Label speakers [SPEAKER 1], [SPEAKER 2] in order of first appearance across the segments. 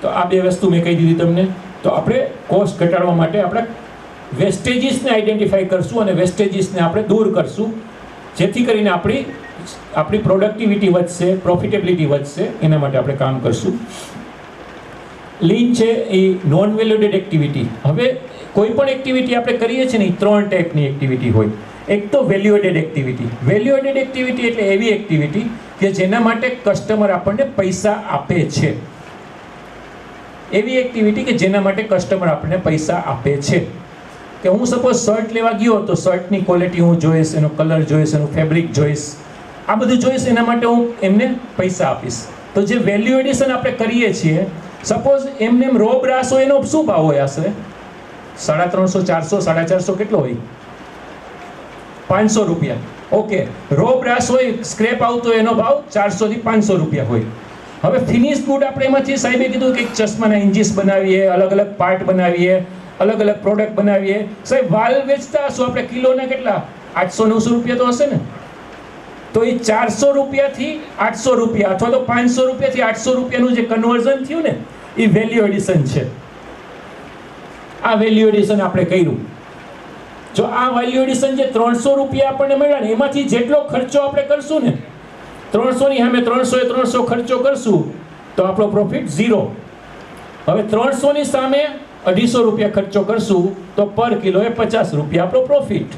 [SPEAKER 1] તો આ બે વસ્તુ મેં કહી દીધી તમને. તો આપણે કોસ્ટ ઘટાડવા માટે આપણે વેસ્ટેજીસને આઈડેન્ટિફાઈ કરશું અને વેસ્ટેજીસને આપણે દૂર કરશું, જેથી કરીને આપણી પ્રોડક્ટિવિટી વધશે, પ્રોફિટેબિલિટી વધશે. એના માટે આપણે કામ કરશું. લીન છે એ નોન વેલ્યુએડેડ એક્ટિવિટી. હવે કોઈ પણ એક્ટિવિટી આપણે કરીએ છીએ ને એ 3 ટાઈપની એક્ટિવિટી હોય. એક તો વેલ્યુએડેડ એક્ટિવિટી. વેલ્યુએડેડ એક્ટિવિટી એટલે એવી એક્ટિવિટી કે જેના માટે કસ્ટમર આપણને પૈસા આપે છે. એવી એક્ટિવિટી કે જેના માટે કસ્ટમર આપણને પૈસા આપે છે. કે હું સપોઝ શર્ટ લેવા ગયો તો શર્ટની ક્વોલિટી હું જોઈશ, એનો કલર જોઈશ, એનું ફેબ્રિક જોઈશ, આ બધું જોઈશ. એના માટે હું એમને પૈસા આપીશ. તો જે વેલ્યુ એડિશન આપણે કરીએ છીએ, સપોઝ એમને રો બ્રાસ હોય, એનો શું ભાવ હોય? હશે 350, 400, 450 કેટલો હોય? 500 રૂપિયા. ઓકે, રો બ્રાસ હોય, સ્ક્રેપ આવતો હોય, એનો ભાવ 400 થી 500 રૂપિયા હોય. હવે ફિનિશ ગુડ આપણે એમાંથી સાહેબે કીધું કે ચશ્માના ઇન્જીસ બનાવીએ, અલગ અલગ પાર્ટ બનાવીએ, અલગ અલગ પ્રોડક્ટ બનાવીએ. સાહેબ વાલ વેચતા હશું આપણે કિલોના કેટલા 800-900 રૂપિયા તો હશે ને? તો એ 400 રૂપિયાથી 800 રૂપિયા અથવા તો 500 રૂપિયાથી 800 રૂપિયાનું જે કન્વર્ઝન થયું ને, એ વેલ્યુ એડિશન છે. આ વેલ્યુ એડિશન આપણે કર્યું. જો આ વેલ્યુ એડિશન જે 300 રૂપિયા આપણને મળ્યા ને, એમાંથી જેટલો ખર્ચો આપણે કરશું ને, 300 ની સામે 300 ખર્ચો કરશું તો આપણો પ્રોફિટ 0. હવે 300 ની સામે 250 રૂપિયા ખર્ચો કરશું તો પર કિલો એ 50 રૂપિયા આપણો પ્રોફિટ.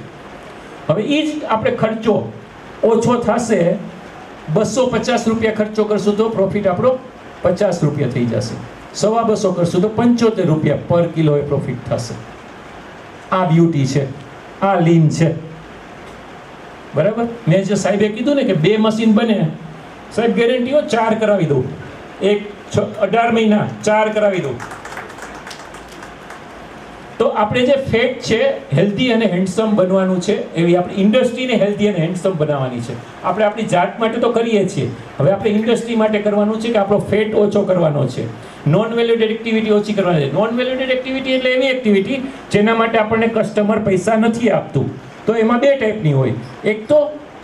[SPEAKER 1] હવે એ જ આપણે ખર્ચો ઓછો થશે, 250 રૂપિયા ખર્ચો કરશું તો પ્રોફિટ આપણો 50 રૂપિયા થઈ જશે. 250 કરશું તો 75 રૂપિયા પર કિલો એ પ્રોફિટ થશે. આ બ્યુટી છે, આ લીન છે. બરાબર. મેં જે સાહેબે કીધું ને કે 2 મશીન બને, સાહેબ ગેરંટીઓ 4 કરાવી દઉં. 18 મહિના 4 કરાવી દઉં. તો આપણે જે ફેટ છે, હેલ્ધી અને હેન્ડસમ બનવાનું છે, એવી આપણી ઇન્ડસ્ટ્રીને હેલ્ધી અને હેન્ડસમ બનાવવાની છે. આપણે આપણી જાત માટે તો કરીએ છીએ, હવે આપણે ઇન્ડસ્ટ્રી માટે કરવાનું છે કે આપણો ફેટ ઓછો કરવાનો છે, નોન વેલ્યુએડેડ એક્ટિવિટી ઓછી કરવાની છે. નોન વેલ્યુએડેડ એક્ટિવિટી એટલે એવી એક્ટિવિટી જેના માટે આપણને કસ્ટમર પૈસા નથી આપતું. તો એમાં 2 ટાઈપની હોય. એક તો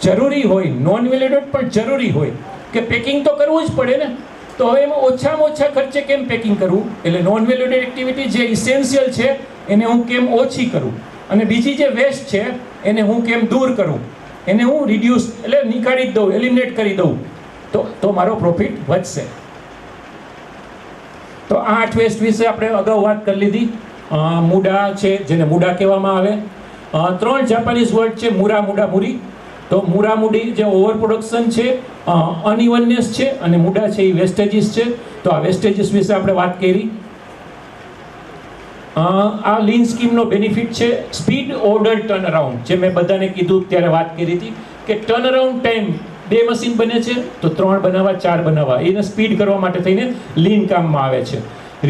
[SPEAKER 1] જરૂરી હોય, નોન વેલ્યુએડેડ પણ જરૂરી હોય કે પેકિંગ તો કરવું જ પડે ને. તો હવે એમાં ઓછામાં ઓછા ખર્ચે કેમ પેકિંગ કરવું? એટલે નોન વેલ્યુએડેડ એક્ટિવિટી જે ઇસેન્શિયલ છે એને હું કેમ ઓછી કરું, અને બીજી જે વેસ્ટ છે એને હું કેમ દૂર કરું, એને હું રિડ્યુસ એટલે નીકાળી જ દઉં, એલિમિનેટ કરી દઉં, તો મારો પ્રોફિટ વધશે. તો આ 8 વેસ્ટ વિશે આપણે અગાઉ વાત કરી લીધી. મુડા છે, જેને મુડા કહેવામાં આવે. 3 જાપાનીઝ વર્ડ છે, મુરા, મુડા, મુરી. તો મુરા મુડી જે ઓવર પ્રોડક્શન છે, અનઇવનનેસ છે, અને મુડા છે એ વેસ્ટેજીસ છે. તો આ વેસ્ટેજીસ વિશે આપણે વાત કરી. આ લીન સ્કીમનો બેનિફિટ છે સ્પીડ ઓર્ડર ટર્ન અરાઉન્ડ. જે મેં બધાને કીધું ત્યારે વાત કરી હતી કે ટર્ન અરાઉન્ડ ટાઈમ 2 મશીન બને છે તો 3 બનાવવા, 4 બનાવવા, એને સ્પીડ કરવા માટે થઈને લીન કામમાં આવે છે.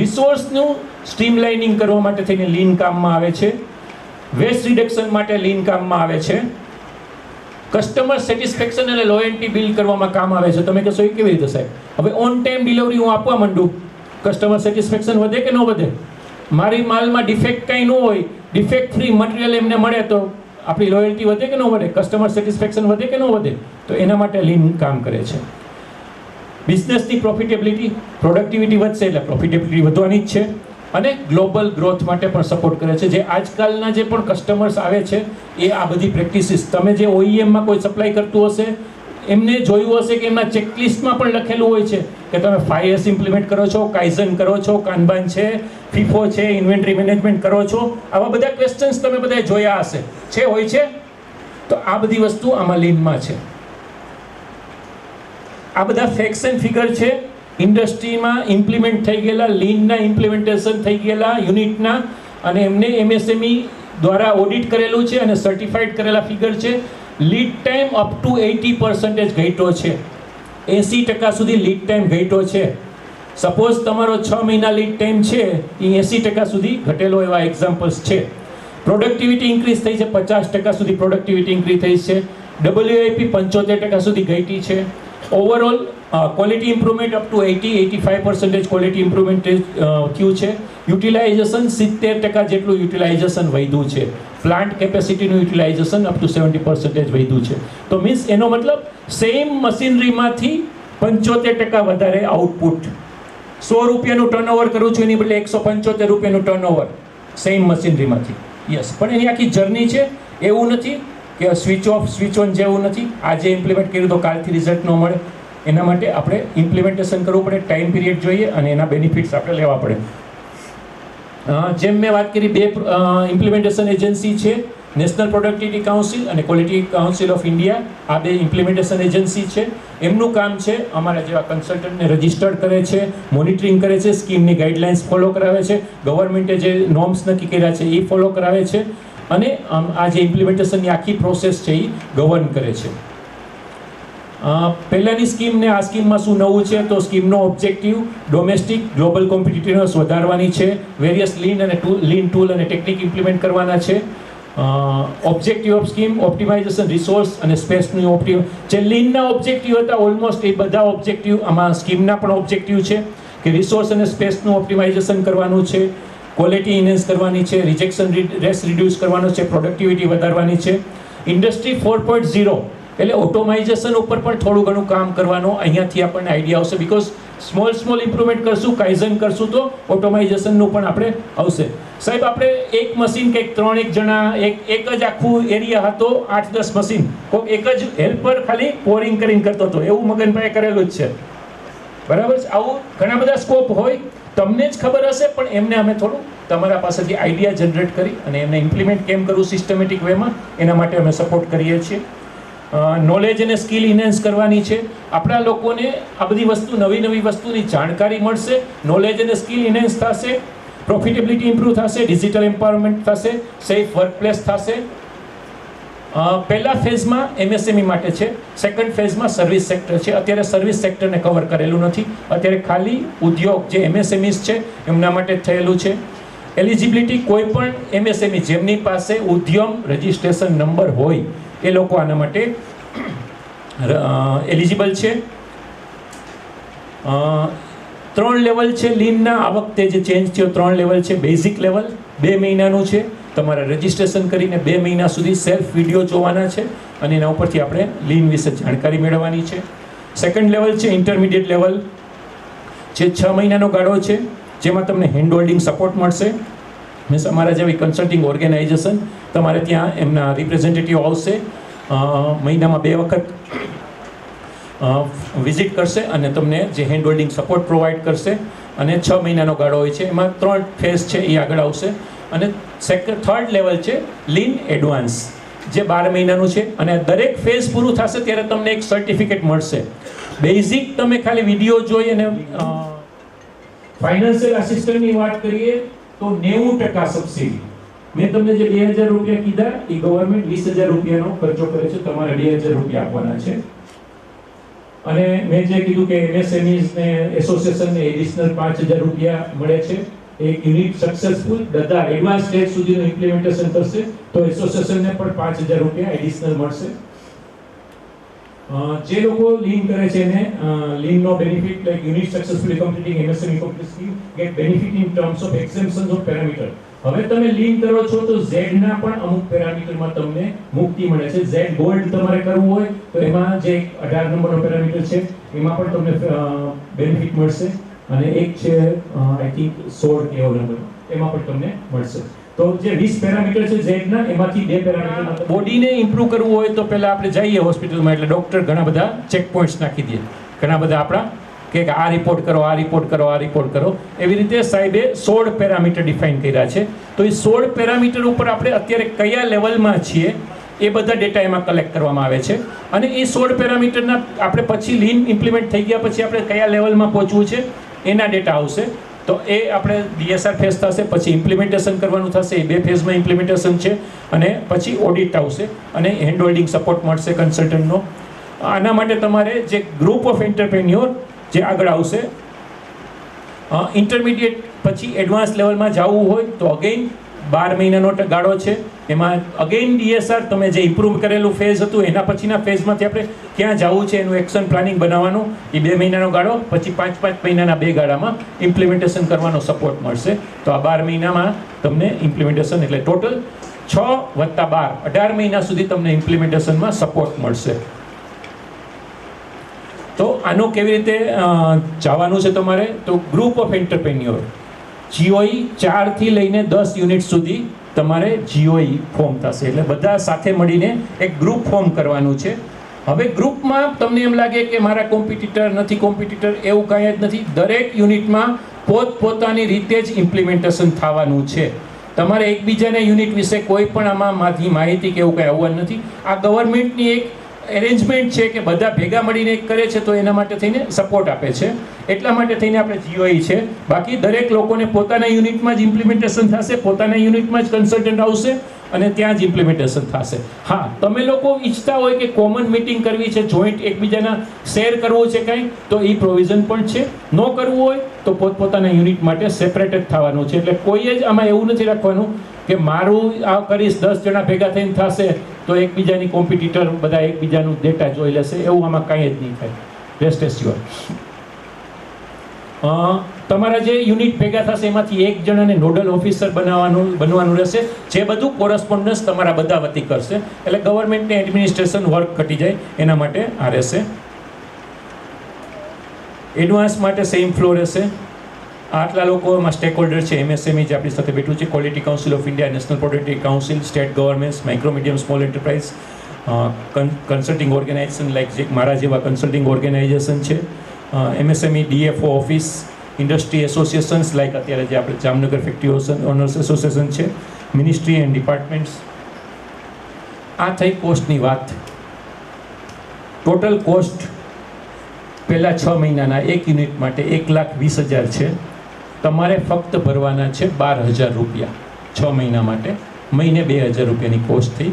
[SPEAKER 1] રિસોર્સનું સ્ટ્રીમલાઇનિંગ કરવા માટે થઈને લીન કામમાં આવે છે. વેસ્ટ રિડક્શન માટે લીન કામમાં આવે છે. કસ્ટમર સેટિસ્ફેક્શન અને લોયલ્ટી બિલ્ડ કરવામાં કામ આવે છે. તમે કહેશો એ કેવી રીતે સાહેબ? હવે ઓન ટાઈમ ડિલિવરી હું આપવા માંડું, કસ્ટમર સેટિસ્ફેક્શન વધે કે ન વધે? મારી માલમાં ડિફેક્ટ કંઈ ન હોય, ડિફેક્ટ ફ્રી મટીરિયલ એમને મળે તો આપણી લોયલ્ટી વધે કે ન વધે? કસ્ટમર સેટિસ્ફેક્શન વધે કે ન વધે? તો એના માટે લીન કામ કરે છે. બિઝનેસની પ્રોફિટેબિલિટી, પ્રોડક્ટિવિટી વધશે એટલે પ્રોફિટેબિલિટી વધવાની જ છે. અને ગ્લોબલ ગ્રોથ માટે પણ સપોર્ટ કરે છે. જે આજકાલના જે પણ કસ્ટમર્સ આવે છે એ આ બધી પ્રેક્ટિસીસ, તમે જે OEMમાં કોઈ સપ્લાય કરતું હશે એમને જોયું હશે કે એમના ચેકલિસ્ટમાં પણ લખેલું હોય છે કે તમે 5S ઇમ્પ્લિમેન્ટ કરો છો, કાઇઝન કરો છો, કાનબાન છે, ફીફો છે, ઇન્વેન્ટરી મેનેજમેન્ટ કરો છો. આવા બધા ક્વેશ્ચન્સ તમે બધાએ જોયા હશે. છે, હોય છે. તો આ બધી વસ્તુ આમાં લીનમાં છે. આ બધા ફેક્ટ્સ એન્ડ ફિગર છે. ઇન્ડસ્ટ્રીમાં ઇમ્પ્લિમેન્ટ થઈ ગયેલા, લીનના ઇમ્પ્લિમેન્ટેશન થઈ ગયેલા યુનિટના, અને એમને MSME દ્વારા ઓડિટ કરેલું છે અને સર્ટિફાઈડ કરેલા ફિગર છે. લીડ ટાઈમ અપ ટુ 80% ઘટ્યો છે. 80% સુધી લીડ ટાઈમ ઘટ્યો છે. સપોઝ તમારો 6 મહિના લીડ ટાઈમ છે, એ 80% સુધી ઘટેલો એવા એક્ઝામ્પલ્સ છે. પ્રોડક્ટિવિટી ઇન્ક્રીઝ થઈ છે, 50% સુધી પ્રોડક્ટિવિટી ઇન્ક્રીઝ થઈ છે. WIP 75% સુધી ઘટી છે. Overall quality improvement up to 80-85% quality improvement થયું છે. યુટિલાઇઝેશન 70% જેટલું યુટિલાઇઝેશન વધ્યું છે. પ્લાન્ટ કેપેસિટીનું યુટિલાઇઝેશન અપ ટુ 70% વધ્યું છે. તો મીન્સ એનો મતલબ સેમ મશીનરીમાંથી 75% વધારે આઉટપુટ. 100 રૂપિયાનું ટર્નઓવર કરું છું એની બદલે 175 રૂપિયાનું ટર્નઓવર સેમ મશીનરીમાંથી. યસ, પણ એની આખી જર્ની છે. એવું નથી કે સ્વિચ ઓફ સ્વિચ ઓન જેવું નથી. આજે ઇમ્પ્લિમેન્ટ કર્યું તો કાલથી રિઝલ્ટ ન મળે. એના માટે આપણે ઇમ્પ્લિમેન્ટેશન કરવું પડે, ટાઈમ પીરિયડ જોઈએ અને એના બેનિફિટ્સ આપણે લેવા પડે. જેમ મેં વાત કરી, બે ઇમ્પ્લિમેન્ટેશન એજન્સી છે, નેશનલ પ્રોડક્ટિવિટી કાઉન્સિલ અને ક્વોલિટી કાઉન્સિલ ઓફ ઇન્ડિયા. આ બે ઇમ્પ્લિમેન્ટેશન એજન્સી છે. એમનું કામ છે અમારા જેવા કન્સલ્ટન્ટને રજિસ્ટર્ડ કરે છે, મોનિટરિંગ કરે છે, સ્કીમની ગાઈડલાઇન્સ ફોલો કરાવે છે, ગવર્મેન્ટે જે નોર્મ્સ નક્કી કર્યા છે એ ફોલો કરાવે છે અને આ જે ઇમ્પ્લિમેન્ટેશનની આખી પ્રોસેસ છે એ ગવર્ન કરે છે. પહેલાંની સ્કીમ ને આ સ્કીમમાં શું નવું છે? તો સ્કીમનો ઓબ્જેક્ટિવ ડોમેસ્ટિક ગ્લોબલ કોમ્પિટિટિવનેસ વધારવાની છે, વેરિયસ લીન ટૂલ અને ટેકનિક ઇમ્પ્લિમેન્ટ કરવાના છે. Objective of scheme optimisation resource અને સ્પેસનું ઓપ્ટિમ જે લીનના ઓબ્જેક્ટિવ હતા ઓલમોસ્ટ એ બધા ઓબ્જેક્ટિવ આમાં સ્કીમના પણ ઓબ્જેક્ટિવ છે કે રિસોર્સ અને સ્પેસનું ઓપ્ટિમાઇઝેશન કરવાનું છે, ક્વોલિટી ઇન્હેન્સ કરવાની છે, રિજેક્શન રેસ રિડ્યુસ કરવાનો છે, પ્રોડક્ટિવિટી વધારવાની છે. ઇન્ડસ્ટ્રી 4.0 એટલે ઓટોમાઇઝેશન ઉપર પણ થોડું ઘણું કામ કરવાનું અહીંયાથી આપણને આઈડિયા આવશે. બિકોઝ સ્મોલ ઇમ્પ્રુવમેન્ટ કરશું, કાઇઝન કરશું તો ઓટોમાઇઝેશનનું પણ આપણે આવશે. સાહેબ, આપણે એક મશીન કંઈક 3 જણા એક જ આખું એરિયા હતો, 8-10 મશીન, કોઈક એક જ હેલ્પર ખાલી પોરિંગ કરીને કરતો હતો, એવું મગનભાઈ કરેલું જ છે. બરાબર છે. આવું ઘણા બધા સ્કોપ હોય, તમને જ ખબર હશે, પણ એમને અમે થોડું તમારા પાસેથી આઈડિયા જનરેટ કરી અને એમને ઇમ્પ્લિમેન્ટ કેમ કરવું સિસ્ટમેટિક વેમાં, એના માટે અમે સપોર્ટ કરીએ છીએ. નોલેજ અને સ્કિલ ઇન્હેન્સ કરવાની છે. આપણા લોકોને આ બધી વસ્તુ નવી વસ્તુની જાણકારી મળશે, નોલેજ અને સ્કિલ ઇન્હેન્સ થશે, પ્રોફિટેબિલિટી ઇમ્પ્રૂવ થશે, ડિજિટલ એમ્પાવરમેન્ટ થશે, સેફ વર્કપ્લેસ થશે. પહેલા ફેઝમાં MSME માટે છે, સેકન્ડ ફેઝમાં સર્વિસ સેક્ટર છે. અત્યારે સર્વિસ સેક્ટરને કવર કરેલું નથી, અત્યારે ખાલી ઉદ્યોગ જે MSMEs છે એમના માટે થયેલું છે. એલિજિબિલિટી કોઈ પણ MSME જેમની પાસે ઉદ્યમ રજિસ્ટ્રેશન નંબર હોય એ લોકો આના માટે એલિજિબલ છે. 3 લેવલ છે લીનના. આ વખતે જે ચેન્જ થયો 3 લેવલ છે. બેઝિક લેવલ 2 મહિનાનું છે, તમારે રજિસ્ટ્રેશન કરીને 2 મહિના સુધી સેલ્ફ વિડીયો જોવાના છે અને એના ઉપરથી આપણે લીન વિશે જાણકારી મેળવવાની છે. સેકન્ડ લેવલ છે ઇન્ટરમીડિયેટ લેવલ, જે 6 મહિનાનો ગાળો છે, જેમાં તમને હેન્ડ હોલ્ડિંગ સપોર્ટ મળશે. મીન્સ અમારા જેવી કન્સલ્ટિંગ ઓર્ગેનાઇઝેશન તમારે ત્યાં એમના રિપ્રેઝેન્ટેટિવ આવશે, મહિનામાં 2 વખત વિઝિટ કરશે અને તમને જે હેન્ડ હોલ્ડિંગ સપોર્ટ પ્રોવાઈડ કરશે. અને 6 મહિનાનો ગાળો હોય છે, એમાં 3 ફેઝ છે એ આગળ આવશે. અને થર્ડ લેવલ છે લીન એડવાન્સ, જે 12 મહિનાનું છે અને દરેક ફેઝ પૂરું થશે ત્યારે તમને એક સર્ટિફિકેટ મળશે. બેઝિક તમે ખાલી વિડીયો જોઈ અને ફાઇનાન્શિયલ આસિસ્ટન્ટની વાત કરીએ તો 90% સબસિડી. મેં તમને જે 2000 રૂપિયા કીધા એ ગવર્મેન્ટ 20000 રૂપિયાનો ખર્ચો કરે છે, તમારે 2000 રૂપિયા આપવાના છે. અને મેં જે કીધું કે MSMEs ને એસોસિએશનને એડિશનલ 5000 રૂપિયા મળે છે. એક યુનિટ સક્સેસફુલ બધા એડવાન્સ સ્ટેજ સુધીનું ઇમ્પ્લિમેન્ટેશન કરશે તો એસોસિએશનને પણ 5000 રૂપિયા એડિશનલ મળશે. જે લોકો લીન કરે છે એને લીનનો benefit like unit successfully completing MSME complex scheme get benefit in terms of exemptions of parameter. હવે તમે લીન કરો છો તો Z ના પણ અમુક પેરામીટરમાં તમને મુક્તિ મળે છે. Z ગોલ્ડ તમારે કરવું હોય તો એમાં જે 18 નંબરનો પેરામીટર છે એમાં પણ તમને બેનિફિટ મળશે. અને એક છે આઈ થિંક 16 કેવો નંબર, એમાં પણ તમને મળશે. તો જે 20 પેરામીટર છે Z ના, એમાંથી 2 પેરામીટર. બોડીને ઇમ્પ્રૂવ કરવું હોય તો પહેલા આપણે જઈએ હોસ્પિટલમાં, એટલે ડોક્ટર ઘણા બધા ચેક પોઈન્ટ્સ નાખી દે, ઘણા બધા આપણા કે આ રિપોર્ટ કરો, આ રિપોર્ટ કરો, આ રિપોર્ટ કરો. એવી રીતે સાહેબે 16 પેરામીટર ડિફાઇન કર્યા છે. તો એ 16 પેરામીટર ઉપર આપણે અત્યારે કયા લેવલમાં છીએ એ બધા ડેટા એમાં કલેક્ટ કરવામાં આવે છે. અને એ 16 પેરામીટરના આપણે પછી લીન ઇમ્પ્લિમેન્ટ થઈ ગયા પછી આપણે કયા લેવલમાં પહોંચવું છે એના ડેટા આવશે. તો એ આપણે DSR ફેઝ થશે, પછી ઇમ્પ્લિમેન્ટેશન કરવાનું થશે. એ 2 ફેઝમાં ઇમ્પ્લિમેન્ટેશન છે અને પછી ઓડિટ આવશે અને હેન્ડ હોલ્ડિંગ સપોર્ટ મળશે કન્સલ્ટન્ટનો. આના માટે તમારે જે ગ્રુપ ઓફ એન્ટરપ્રેન્યોર જે આગળ આવશે. ઇન્ટરમીડિયેટ પછી એડવાન્સ લેવલમાં જવું હોય તો અગેઇન 12 મહિનાનો ગાળો છે. એમાં અગેઇન DSR તમે જે ઇમ્પ્રૂવ કરેલું ફેઝ હતું એના પછીના ફેઝમાંથી આપણે ક્યાં જવું છે એનું એક્શન પ્લાનિંગ બનાવવાનું. એ 2 મહિનાનો ગાળો, પછી 5 મહિનાના 2 ગાળામાં ઇમ્પ્લિમેન્ટેશન કરવાનો સપોર્ટ મળશે. તો આ 12 મહિનામાં તમને ઇમ્પ્લિમેન્ટેશન એટલે ટોટલ 6 + 12 18 મહિના સુધી તમને ઇમ્પ્લિમેન્ટેશનમાં સપોર્ટ મળશે. તો આનો કેવી રીતે જવાનું છે તમારે? તો ગ્રુપ ઓફ એન્ટરપ્રેન્યોર GOE 4 થી લઈને 10 યુનિટ સુધી તમારે GOE ફોર્મ થશે. એટલે બધા સાથે મળીને એક ગ્રુપ ફોર્મ કરવાનું છે. હવે ગ્રુપમાં તમને એમ લાગે કે મારા કોમ્પિટિટર નથી, કોમ્પિટિટર એવું કાંઈ જ નથી. દરેક યુનિટમાં પોતપોતાની રીતે જ ઇમ્પ્લિમેન્ટેશન થવાનું છે. તમારે એકબીજાને યુનિટ વિશે કોઈ પણ આમાં માહિતી કે એવું કાંઈ આવવાનું નથી. આ ગવર્મેન્ટની એક એરેન્જમેન્ટ છે કે બધા ભેગા મળીને કરે છે, તો એના માટે થઈને સપોર્ટ આપે છે. એટલા માટે થઈને આપણે GOE છે. બાકી દરેક લોકોને પોતાના યુનિટમાં જ ઇમ્પ્લિમેન્ટેશન થશે, પોતાના યુનિટમાં જ કન્સલ્ટન્ટ આવશે અને ત્યાં જ ઇમ્પ્લિમેન્ટેશન થશે. હા, તમે લોકો ઈચ્છતા હોય કે કોમન મીટિંગ કરવી છે, જોઈન્ટ એકબીજાના શેર કરવું છે કાંઈ, તો એ પ્રોવિઝન પણ છે. ન કરવું હોય તો પોતપોતાના યુનિટ માટે સેપરેટ જ થવાનું છે. એટલે કોઈ જ આમાં એવું નથી રાખવાનું કે મારું આ કરીશ 10 જણા ભેગા થઈને થશે તો એકબીજાની કોમ્પિટિટર બધા એકબીજાનું ડેટા જોઈ લેશે, એવું આમાં કાંઈ જ નહીં થાય. Rest assure. તમારા જે યુનિટ ભેગા થશે એમાંથી એક જણાને નોડલ ઓફિસર બનવાનું રહેશે, જે બધું કોરસ્પોન્ડન્સ તમારા બધા વતી કરશે. એટલે ગવર્મેન્ટને એડમિનિસ્ટ્રેશન વર્ક ઘટી જાય એના માટે આ રહેશે. એડવાન્સ માટે સેમ ફ્લો રહેશે. આટલા લોકોમાં સ્ટેક હોલ્ડર છે. MSME જે આપણી સાથે બેઠું છે, quality council of India, national productive council, state governments, micro medium small enterprise, consulting organisation like જે મારા જેવા કન્સલ્ટિંગ ઓર્ગેનાઇઝેશન છે, MSME DFO office, industry associations like અત્યારે જે આપણે જામનગર ફેક્ટરી ઓનર્સ એસોસિએશન છે, મિનિસ્ટ્રી એન્ડ ડિપાર્ટમેન્ટ્સ. આ થઈ કોસ્ટની વાત. ટોટલ કોસ્ટ પહેલાં 6 મહિનાના એક યુનિટ માટે 1,20,000 છે. તમારે ફક્ત ભરવાના છે 12,000 રૂપિયા 6 મહિના માટે. મહિને 2,000 રૂપિયાની કોસ્ટ થઈ.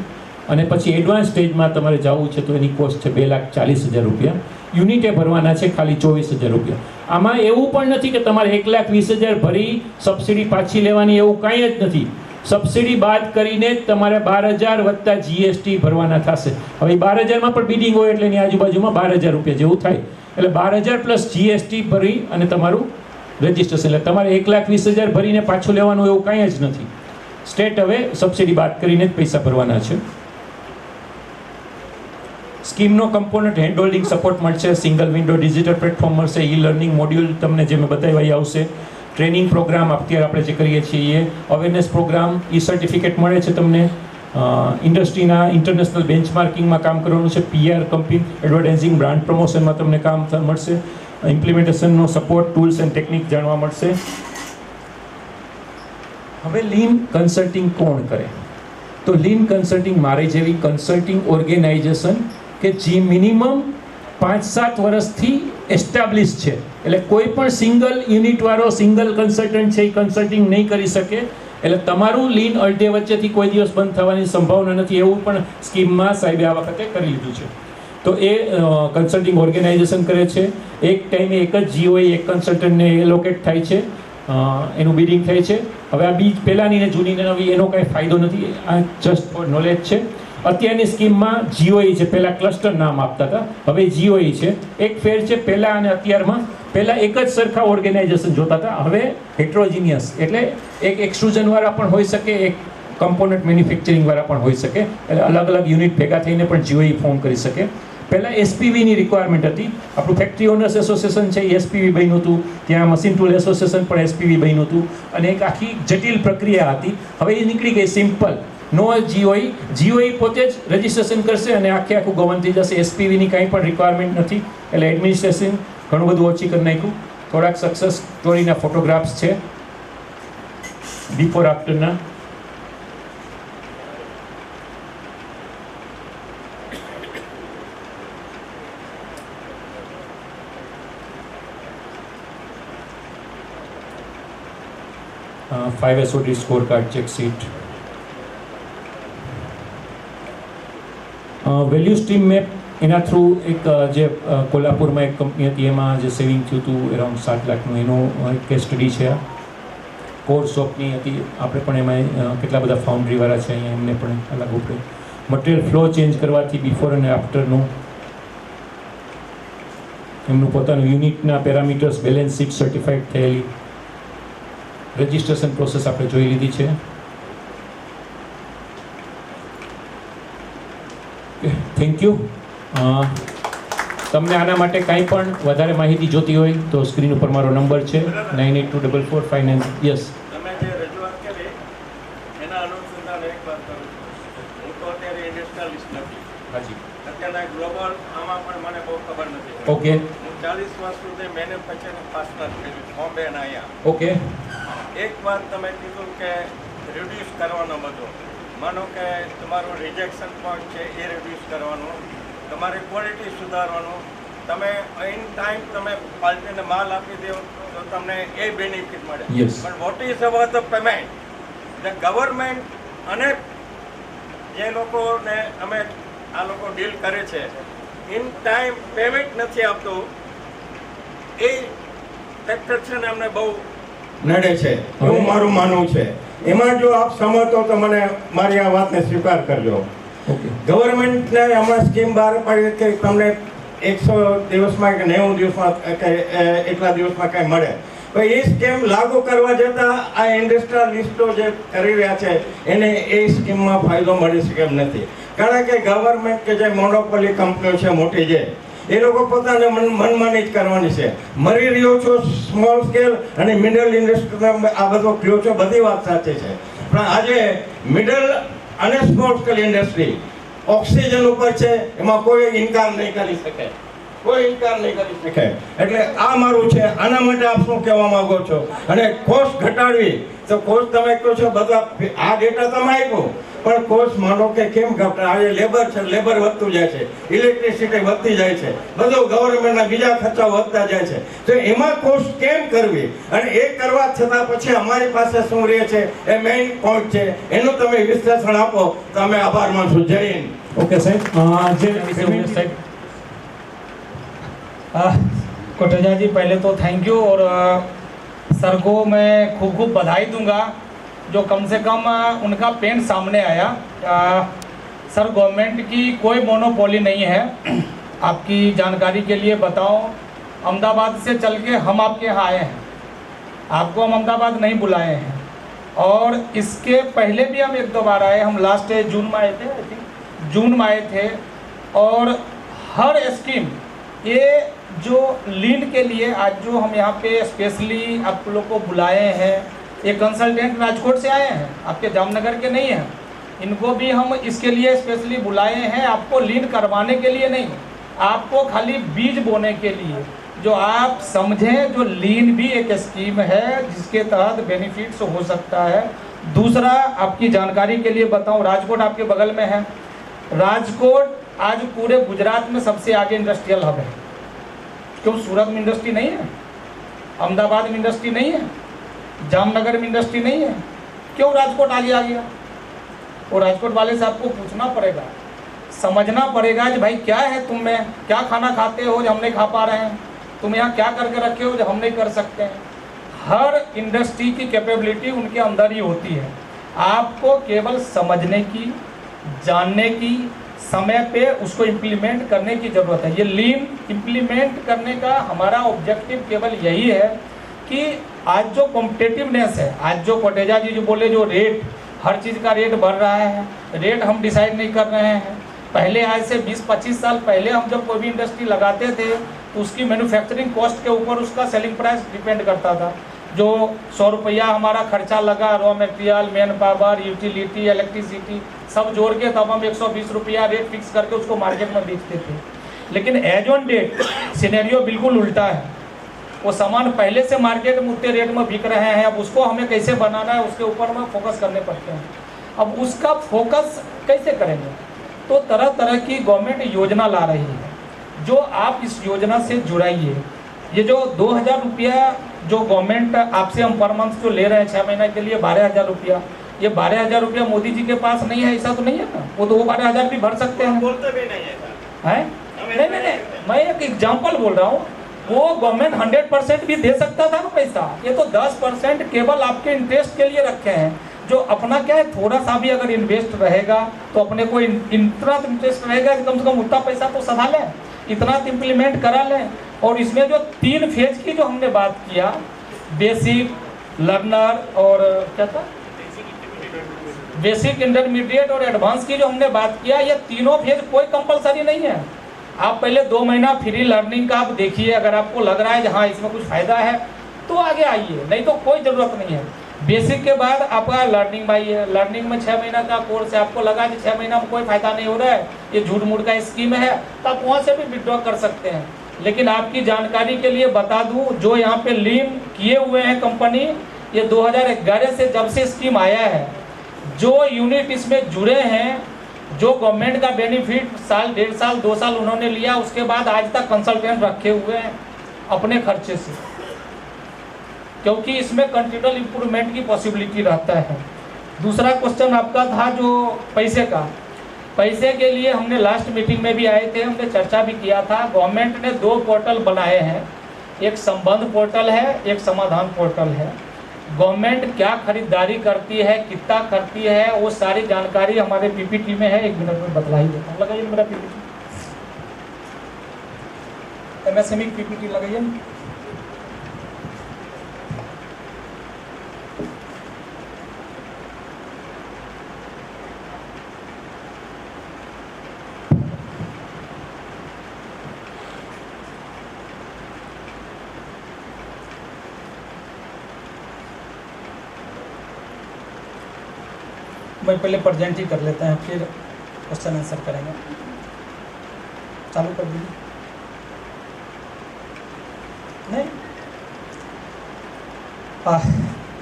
[SPEAKER 1] અને પછી એડવાન્સ સ્ટેજમાં તમારે જવું છે તો એની કોસ્ટ છે 2,40,000 રૂપિયા. યુનિટે ભરવાના છે ખાલી 24,000 રૂપિયા. આમાં એવું પણ નથી કે તમારે 1,20,000 ભરી સબસિડી પાછી લેવાની, એવું કાંઈ જ નથી. સબસિડી બાદ કરીને જ તમારે 12,000 વત્તા GST ભરવાના થશે. હવે 12,000માં પણ બિડિંગ હોય એટલે એની આજુબાજુમાં 12,000 રૂપિયા જેવું થાય. એટલે 12,000 પ્લસ GST ભરી અને તમારું રજિસ્ટ્રેશન. એટલે તમારે 1,20,000 ભરીને પાછું લેવાનું એવું કાંઈ જ નથી. સ્ટેટ હવે સબસિડી બાદ કરીને જ પૈસા ભરવાના છે. સ્કીમનો કમ્પોનન્ટ હેન્ડ હોલ્ડિંગ સપોર્ટ મળશે, સિંગલ વિન્ડો ડિજિટલ પ્લેટફોર્મ મળશે, ઈ લર્નિંગ મોડ્યુલ તમને જે મેં બતાવ્યા એ આવશે, ટ્રેનિંગ પ્રોગ્રામ અત્યારે આપણે જે કરીએ છીએ એ, અવેરનેસ પ્રોગ્રામ, ઈ સર્ટિફિકેટ મળે છે તમને, ઇન્ડસ્ટ્રીના ઇન્ટરનેશનલ બેન્ચમાર્કિંગમાં કામ કરવાનું છે, PR કંપની એડવર્ટાઇઝિંગ બ્રાન્ડ પ્રમોશનમાં તમને કામ મળશે, ઇમ્પ્લિમેન્ટેશનનો સપોર્ટ, ટૂલ્સ એન્ડ ટેકનિક જાણવા મળશે. હવે લીન કન્સલ્ટિંગ કોણ કરે? તો લીન કન્સલ્ટિંગ મારી જેવી કન્સલ્ટિંગ ઓર્ગેનાઇઝેશન કે જે મિનિમમ 5-7 વર્ષથી એસ્ટાબ્લિશ છે. એટલે કોઈ પણ સિંગલ યુનિટવાળો સિંગલ કન્સલ્ટન્ટ છે એ કન્સલ્ટિંગ નહીં કરી શકે. એટલે તમારું લીન અડધે વચ્ચેથી કોઈ દિવસ બંધ થવાની સંભાવના નથી, એવું પણ સ્કીમમાં સાહેબે આ વખતે કરી લીધું છે. તો એ કન્સલ્ટિંગ ઓર્ગેનાઇઝેશન કરે છે. એક ટાઈમે એક જ GOE એક કન્સલ્ટન્ટને એલોકેટ થાય છે, એનું બિડિંગ થાય છે. હવે આ બીજ પહેલાંની ને જૂની ને નવી એનો કાંઈ ફાયદો નથી, આ જસ્ટ ફોર નોલેજ છે. અત્યારની સ્કીમમાં GOE છે, પહેલાં ક્લસ્ટર નામ આપતા હતા, હવે GOE છે. એક ફેર છે પહેલાં અને અત્યારમાં. પહેલાં એક જ સરખા ઓર્ગેનાઇઝેશન જોતા હતા, હવે હેટ્રોજીનિયસ. એટલે એક એક્સટ્રુઝનવાળા પણ હોઈ શકે, એક કમ્પોનન્ટ મેન્યુફેક્ચરિંગવાળા પણ હોઈ શકે. એટલે અલગ અલગ યુનિટ ભેગા થઈને પણ GOE ફોર્મ કરી શકે. પહેલાં SPVની રિક્વાયરમેન્ટ હતી. આપણું ફેક્ટરી ઓનર્સ એસોસિએશન છે એ SPV બન્યું હતું, ત્યાં મશીન ટૂલ એસોસિએશન પણ SPV બન્યું હતું, અને એક આખી જટિલ પ્રક્રિયા હતી. હવે એ નીકળી ગઈ સિમ્પલ, નો GOE પોતે જ રજિસ્ટ્રેશન કરશે અને આખું ગવર્ન થઈ જશે. SPVની કાંઈ પણ રિક્વાયરમેન્ટ નથી. એટલે એડમિનિસ્ટ્રેશન ઘણું બધું ઓછી કરી નાખ્યું. થોડાક સક્સેસ સ્ટોરીના ફોટોગ્રાફ્સ છે બિફોર આફ્ટરના. Five SOD score card, check sheet. Value stream map એના થ્રુ એક જે કોલ્હાપુરમાં એક કંપની હતી એમાં જે સેવિંગ થયું હતું અરાઉન્ડ 7 લાખનું, એનું એક કેસ સ્ટડી છે. આ કોર શોપની હતી, આપણે પણ એમાં કેટલા બધા ફાઉન્ડરીવાળા છે અહીંયા, એમને પણ લાગુ પડે. મટીરિયલ ફ્લો ચેન્જ કરવાથી બિફોર અને આફ્ટરનું એમનું પોતાનું યુનિટના પેરામીટર્સ, બેલેન્સ શીટ સર્ટિફાઈડ થયેલી. રજિસ્ટ્રેશન પ્રોસેસ આપણે જોઈ લીધી છે. Thank you. તમને આના માટે કાંઈ પણ વધારે માહિતી જોતી હોય તો સ્ક્રીન ઉપર મારો નંબર છે 982445. યસ,
[SPEAKER 2] તમે જે રજૂઆત કરી એના અનુસંધાને એક વાત કરું છું. હું તો અત્યારે ઇન્ડસ્ટ્રીયલિસ્ટ નથી.
[SPEAKER 1] હાજી,
[SPEAKER 2] અત્યારના ગ્લોબલ આમાં પણ મને બહુ ખબર નથી.
[SPEAKER 1] ઓકે
[SPEAKER 2] હું 40 વર્ષ સુધી મેન્યુફેક્ચરિંગ પાર્ટનર કર્યું બોમ્બે અને અહીંયા.
[SPEAKER 1] ઓકે.
[SPEAKER 2] એક વાત તમે કીધું કે રિડ્યુસ કરવાનો બધો. માનો કે તમારું રિજેક્શન પોઈન્ટ છે એ રિડ્યુસ કરવાનું, તમારી ક્વોલિટી સુધારવાનું, તમે ઇન ટાઈમ તમે પાર્ટીને માલ આપી દો તો તમને એ બેનિફિટ મળે.
[SPEAKER 1] Yes.
[SPEAKER 2] પણ what is about the payment? The government અને જે લોકોને અમે આ લોકો ડીલ કરે છે ઇન ટાઈમ પેમેન્ટ નથી આપતું, એ ફેક્ટર છે ને અમને બહુ નડે છે એવું મારું માનવું છે. એમાં જો આપ સમજતો તો મને મારી આ વાતને સ્વીકાર કરજો.
[SPEAKER 1] ઓકે.
[SPEAKER 2] ગવર્મેન્ટને હમણાં સ્કીમ બહાર પાડી કે તમને 100 દિવસમાં કે 90 દિવસમાં કે એટલા દિવસમાં કંઈ મળે. પણ એ સ્કીમ લાગુ કરવા જતાં આ ઇન્ડસ્ટ્રીયલિસ્ટો જે કરી રહ્યા છે એને એ સ્કીમમાં ફાયદો મળી શકે એમ નથી. કારણ કે ગવર્મેન્ટ કે જે મોનોપોલી કંપનીઓ છે મોટી છે એ લોકો પોતાને મનમાની જ કરવાની છે. મરી રહ્યો છો સ્મોલ સ્કેલ અને મિડલ ઇન્ડસ્ટ્રી, આ બધો કયો છો, બધી વાત સાચી છે. પણ આજે મિડલ અને સ્મોલ સ્કેલ ઇન્ડસ્ટ્રી ઓક્સિજન ઉપર છે, એમાં કોઈ ઇનકાર નહીં કરી શકે, કોઈ ઇનકાર નહીં કરી શકે. એટલે આ મારું છે. આના માટે આપ શું કહેવા માંગો છો? અને કોસ્ટ ઘટાડવી તો કોસ્ટ તમે કહો છો બધા આ ડેટા તમે આપ્યો, પણ કોસ્ટ માનો કે કેમ ઘટાડે? આજે લેબર છે, લેબર વધતું જાય છે, ઇલેક્ટ્રિસિટી વધતી જાય છે, બધું ગવર્મેન્ટના બીજા ખર્ચા વધતા જાય છે. તો એમાં કોસ્ટ કેમ કરવી? અને એ કરવા છતાં પછી અમારી પાસે શું રહે છે એ મેઇન પોઈન્ટ છે. એનું તમે વિશ્લેષણ આપો તો અમે આભાર માનશું. જય હિન્દ.
[SPEAKER 1] ઓકે સાહેબ, જે સાહેબ
[SPEAKER 3] कोटेचा जी, पहले तो थैंक यू, और सर को मैं खूब खूब बधाई दूंगा जो कम से कम उनका पेन सामने आया। सर, गवर्नमेंट की कोई मोनोपोली नहीं है। आपकी जानकारी के लिए बताऊं, अहमदाबाद से चल के हम आपके यहाँ आए हैं, आपको हम अहमदाबाद नहीं बुलाए हैं। और इसके पहले भी हम 1-2 बार आए, हम लास्ट जून में आए थे, आई थिंक जून में आए थे। और हर स्कीम, ये जो लीन के लिए आज जो हम यहाँ पे स्पेशली आप लोग को बुलाए हैं, ये कंसल्टेंट राजकोट से आए हैं, आपके जामनगर के नहीं हैं। इनको भी हम इसके लिए स्पेशली बुलाए हैं, आपको लीन करवाने के लिए नहीं, आपको खाली बीज बोने के लिए। जो आप समझें, जो लीन भी एक स्कीम है जिसके तहत बेनिफिट्स हो सकता है। दूसरा, आपकी जानकारी के लिए बताऊं, राजकोट आपके बगल में है। राजकोट आज पूरे गुजरात में सबसे आगे इंडस्ट्रियल हब है। क्यों सूरत में इंडस्ट्री नहीं है? अहमदाबाद में इंडस्ट्री नहीं है? जामनगर में इंडस्ट्री नहीं है? क्यों राजकोट आगे आ गया? और राजकोट वाले से आपको पूछना पड़ेगा, समझना पड़ेगा कि भाई क्या है तुम में, क्या खाना खाते हो जो हम नहीं खा पा रहे हैं, तुम यहाँ क्या करके रखे हो जो हम नहीं कर सकते हैं। हर इंडस्ट्री की कैपेबिलिटी उनके अंदर ही होती है। आपको केवल समझने की, जानने की, समय पे उसको इम्प्लीमेंट करने की ज़रूरत है। ये लीन इम्प्लीमेंट करने का हमारा ऑब्जेक्टिव केवल यही है कि आज जो कॉम्पिटिटिवनेस है, आज जो कोटेजा जी जो बोले, जो रेट, हर चीज़ का रेट बढ़ रहा है, रेट हम डिसाइड नहीं कर रहे हैं। पहले आज से 20-25 साल पहले हम जब कोई भी इंडस्ट्री लगाते थे तो उसकी मैन्युफैक्चरिंग कॉस्ट के ऊपर उसका सेलिंग प्राइस डिपेंड करता था। जो 100 रुपया हमारा खर्चा लगा, raw material, man power, utility, electricity सब जोड़ के तब हम 120 रुपया रेट फिक्स करके उसको मार्केट में बेचते थे। लेकिन एज ऑन डेट सिनेरियो बिल्कुल उल्टा है। वो सामान पहले से मार्केट में उतने रेट में बिक रहे हैं, अब उसको हमें कैसे बनाना है उसके ऊपर में फोकस करने पड़ते हैं। अब उसका फोकस कैसे करेंगे? तो तरह तरह की गवर्नमेंट योजना ला रही है, जो आप इस योजना से जुड़ाइए। ये जो 2000 रुपया जो गवर्नमेंट आपसे हम पर मंथ जो ले रहे हैं 6 महीने के लिए 12,000 रुपया, ये 12,000 रुपया मोदी जी के पास नहीं है, ऐसा तो नहीं है ना? वो तो वो 12,000 भी भर सकते हैं।
[SPEAKER 2] बोलते भी नहीं है।
[SPEAKER 3] नहीं, मैं एक एग्जाम्पल बोल रहा हूँ। वो गवर्नमेंट 100% भी दे सकता था ना पैसा, ये तो 10% केवल आपके इंटरेस्ट के लिए रखे हैं। जो अपना क्या है, थोड़ा सा भी अगर इन्वेस्ट रहेगा तो अपने को इतना इंटरेस्ट रहेगा कि कम से कम उतना पैसा तो सधा लें, इतना इम्प्लीमेंट करा लें। और इसमें जो 3 फेज की जो हमने बात किया, बेसिक, लर्नर और क्या था, बेसिक, इंटरमीडिएट और एडवांस की जो हमने बात किया, ये तीनों फेज कोई कंपलसरी नहीं है। आप पहले 2 महीना फ्री लर्निंग का आप देखिए, अगर आपको लग रहा है कि हाँ इसमें कुछ फ़ायदा है तो आगे आइए, नहीं तो कोई ज़रूरत नहीं है। बेसिक के बाद आपका लर्निंग में आइए। लर्निंग में 6 महीना का कोर्स है, आपको लगा कि 6 महीना में कोई फ़ायदा नहीं हो रहा है, ये झूठ मूठ का स्कीम है, तो आप वहाँ से भी विड्रॉ कर सकते हैं। लेकिन आपकी जानकारी के लिए बता दूँ, जो यहाँ पे लीन किए हुए हैं कंपनी, ये 2011 से जब से स्कीम आया है, जो यूनिट इसमें जुड़े हैं, जो गवर्नमेंट का बेनिफिट साल 1.5 साल 2 साल उन्होंने लिया, उसके बाद आज तक कंसल्टेंट रखे हुए हैं अपने खर्चे से, क्योंकि इसमें कंटिन्यूअल इम्प्रूवमेंट की पॉसिबिलिटी रहता है। दूसरा क्वेश्चन आपका था जो पैसे का, पैसे के लिए हमने लास्ट मीटिंग में भी आए थे, हमने चर्चा भी किया था। गवर्नमेंट ने 2 पोर्टल बनाए हैं, एक संबंध पोर्टल है, एक समाधान पोर्टल है। गवर्नमेंट क्या खरीदारी करती है, कितना करती है, वो सारी जानकारी हमारे पीपीटी में है। 1 मिनट में बतला ही देता हूँ। लगाइए मेरा पीपीटी, MSME पीपीटी लगाइए। मैं पहले प्रेजेंट ही कर लेते हैं, फिर क्वेश्चन आंसर करेंगे। चालू कर दीजिए। नहीं,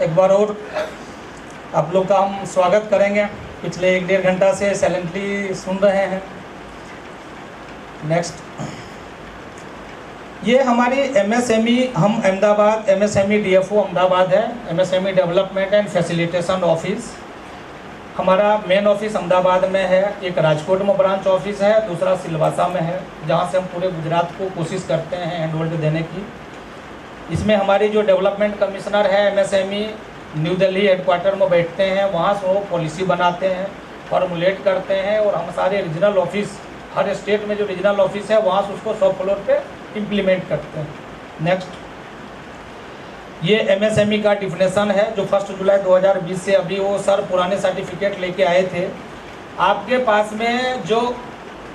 [SPEAKER 3] एक बार और आप लोग का हम स्वागत करेंगे। पिछले 1-1.5 घंटा से साइलेंटली सुन रहे हैं। नेक्स्ट, ये हमारी MSME, हम अहमदाबाद MSME DFO अहमदाबाद है, MSME development and facilitation office. हमारा मेन ऑफिस अहमदाबाद में है, एक राजकोट में ब्रांच ऑफिस है, दूसरा सिलवासा में है, जहाँ से हम पूरे गुजरात को कोशिश करते हैं हैंड होल्ड देने की। इसमें हमारी जो डेवलपमेंट कमिश्नर है MSME, न्यू दिल्ली हेडक्वार्टर में बैठते हैं, वहाँ से वो पॉलिसी बनाते हैं, फॉर्मुलेट करते हैं, और हम सारे रीजनल ऑफिस, हर स्टेट में जो रीजनल ऑफिस है वहाँ से उसको 100 फ्लोर पे इम्प्लीमेंट करते हैं। नेक्स्ट, ये MSME का डिफिनेशन है जो 1 जुलाई 2020 से, अभी वो सर पुराने सर्टिफिकेट लेके आए थे आपके पास में, जो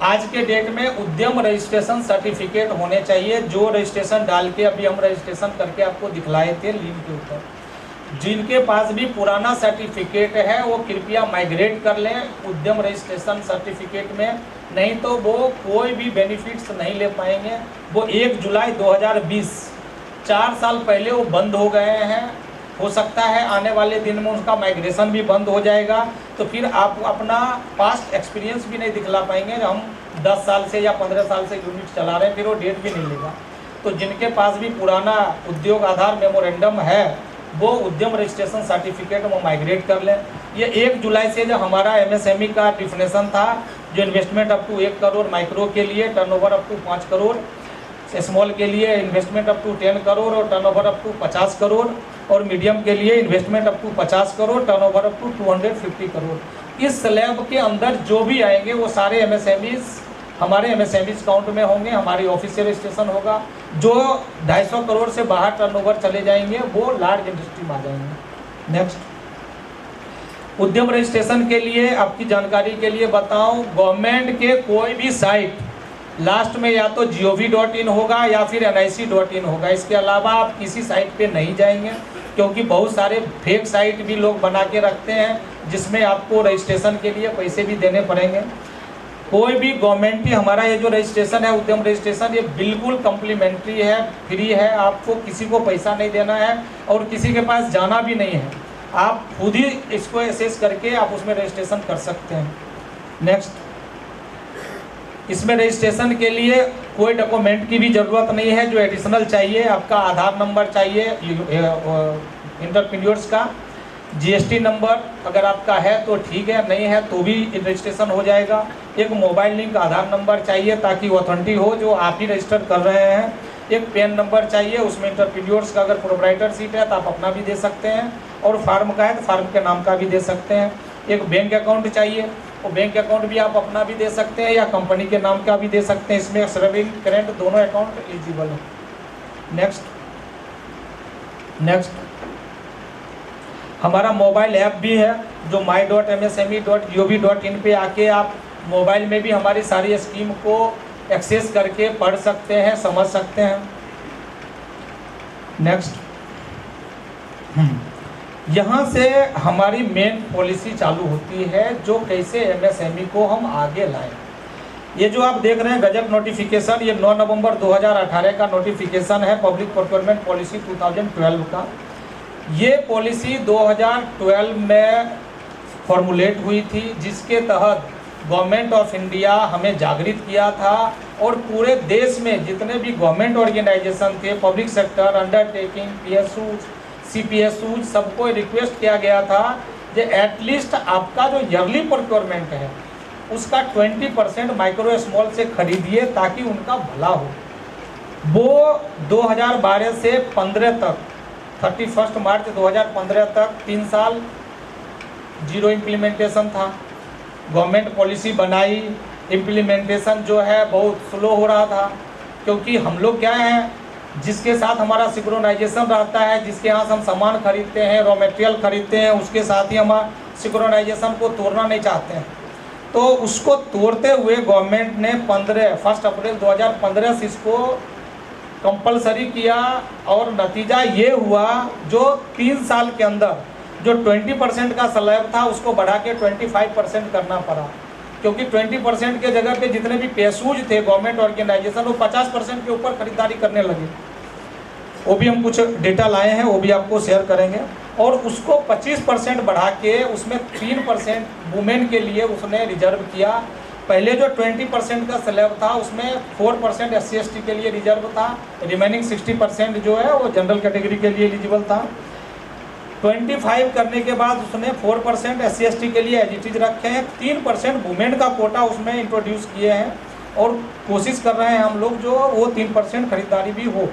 [SPEAKER 3] आज के डेट में उद्यम रजिस्ट्रेशन सर्टिफिकेट होने चाहिए, जो रजिस्ट्रेशन डाल के अभी हम रजिस्ट्रेशन करके आपको दिखलाए थे लिंक के ऊपर। जिनके पास भी पुराना सर्टिफिकेट है वो कृपया माइग्रेट कर लें उद्यम रजिस्ट्रेशन सर्टिफिकेट में, नहीं तो वो कोई भी बेनिफिट्स नहीं ले पाएंगे। वो 1 जुलाई 2020, 4 साल पहले वो बंद हो गए हैं। हो सकता है आने वाले दिन में उसका माइग्रेशन भी बंद हो जाएगा, तो फिर आप अपना पास्ट एक्सपीरियंस भी नहीं दिखला पाएंगे। हम 10 साल से या 15 साल से यूनिट चला रहे हैं, फिर वो डेट भी नहीं लेगा। तो जिनके पास भी पुराना उद्योग आधार मेमोरेंडम है वो उद्यम रजिस्ट्रेशन सर्टिफिकेट वो माइग्रेट कर लें। ये 1 जुलाई से जो हमारा MSME का डिफिनेशन था, जो investment up to 1 crore, micro के लिए turnover up to 5 crore, small के लिए इन्वेस्टमेंट अप टू 10 करोड़ और टर्नओवर अप टू 50 करोड़, और मीडियम के लिए investment up to 50 crore, turnover up to 250 crore. इस स्लैब के अंदर जो भी आएंगे वो सारे MSMEs हमारे MSMEs काउंट में होंगे, हमारी ऑफिस से रजिस्ट्रेशन होगा। जो 250 करोड़ से बाहर टर्नओवर चले जाएंगे वो लार्ज इंडस्ट्री में आ जाएंगे। नेक्स्ट, उद्यम रजिस्ट्रेशन के लिए आपकी जानकारी के लिए बताऊं, गवर्नमेंट के कोई भी साइट लास्ट में या तो gov.in होगा या फिर nic.in होगा, इसके अलावा आप किसी साइट पे नहीं जाएंगे, क्योंकि बहुत सारे फेक साइट भी लोग बना के रखते हैं जिसमें आपको रजिस्ट्रेशन के लिए पैसे भी देने पड़ेंगे। कोई भी गवर्नमेंट की हमारा ये जो रजिस्ट्रेशन है उद्यम रजिस्ट्रेशन, ये बिल्कुल कम्प्लीमेंट्री है, फ्री है, आपको किसी को पैसा नहीं देना है और किसी के पास जाना भी नहीं है। आप खुद ही इसको एसेस करके आप उसमें रजिस्ट्रेशन कर सकते हैं। नेक्स्ट, इसमें रजिस्ट्रेशन के लिए कोई डॉक्यूमेंट की भी ज़रूरत नहीं है। जो एडिशनल चाहिए, आपका आधार नंबर चाहिए एंटरप्रेन्योर्स का, GST नंबर अगर आपका है तो ठीक है, नहीं है तो भी रजिस्ट्रेशन हो जाएगा। एक मोबाइल लिंक आधार नंबर चाहिए ताकि ऑथेंटिक हो, जो आप ही रजिस्टर कर रहे हैं। एक पैन नंबर चाहिए, उसमें एंटरप्रेन्योर्स का अगर प्रोप्राइटरशिप है तो आप अपना भी दे सकते हैं, और फार्म का है तो फार्म के नाम का भी दे सकते हैं। एक बैंक अकाउंट चाहिए, वो बैंक अकाउंट भी आप अपना भी दे सकते हैं या कंपनी के नाम का भी दे सकते हैं। इसमें सेविंग करेंट दोनों अकाउंट एलिजिबल है। नेक्स्ट, हमारा मोबाइल ऐप भी है जो my.msme.gov.in पे आके आप मोबाइल में भी हमारी सारी स्कीम को एक्सेस करके पढ़ सकते हैं, समझ सकते हैं। नेक्स्ट, यहाँ से हमारी मेन पॉलिसी चालू होती है, जो कैसे एमएसएमई को हम आगे लाएं। ये जो आप देख रहे हैं गजट नोटिफिकेशन, ये 9 नवंबर 2018 का नोटिफिकेशन है, पब्लिक प्रोक्योरमेंट पॉलिसी 2012 का। ये पॉलिसी 2012 में फॉर्मुलेट हुई थी, जिसके तहत गवर्नमेंट ऑफ इंडिया हमें जागृत किया था और पूरे देश में जितने भी गवर्नमेंट ऑर्गेनाइजेशन थे, पब्लिक सेक्टर, अंडरटेकिंग, पीएसयूज, सीपीएसयूज, सबको रिक्वेस्ट किया गया था कि एटलीस्ट आपका जो ईयरली प्रोक्योरमेंट है उसका 20% माइक्रो स्मॉल से खरीदिए ताकि उनका भला हो। वो 2012 से 15 तक, 31 मार्च 2015 तक 3 साल जीरो इम्प्लीमेंटेशन था। गवर्नमेंट पॉलिसी बनाई, इम्प्लीमेंटेशन जो है बहुत स्लो हो रहा था, क्योंकि हम लोग क्या हैं, जिसके साथ हमारा सिंक्रोनाइजेशन रहता है, जिसके यहाँ से हम सामान खरीदते हैं, रॉ मटेरियल खरीदते हैं, उसके साथ ही हमारा सिंक्रोनाइजेशन को तोड़ना नहीं चाहते हैं। तो उसको तोड़ते हुए गवर्नमेंट ने 1 अप्रैल 2015 से इसको कंपलसरी किया और नतीजा ये हुआ, जो 3 साल के अंदर जो 20% का स्लैब था उसको बढ़ा के 25% करना पड़ा, क्योंकि 20% के जगह पे जितने भी पेशूज थे गवर्नमेंट ऑर्गेनाइजेशन, वो 50% के ऊपर खरीदारी करने लगे। वो भी हम कुछ डेटा लाए हैं, वो भी आपको शेयर करेंगे। और उसको 25% बढ़ा के उसमें 3% वुमेन के लिए उसने रिजर्व किया। पहले जो 20% का स्लैब था उसमें 4% SC/ST के लिए रिजर्व था, रिमेनिंग 60% जो है वो जनरल कैटेगरी के लिए एलिजिबल था। 25 करने के बाद उसने 4% SC/ST के लिए एज इट इज रखे हैं, 3% वुमेन का कोटा उसमें इंट्रोड्यूस किए हैं और कोशिश कर रहे हैं हम लोग जो वो 3% खरीदारी भी हो।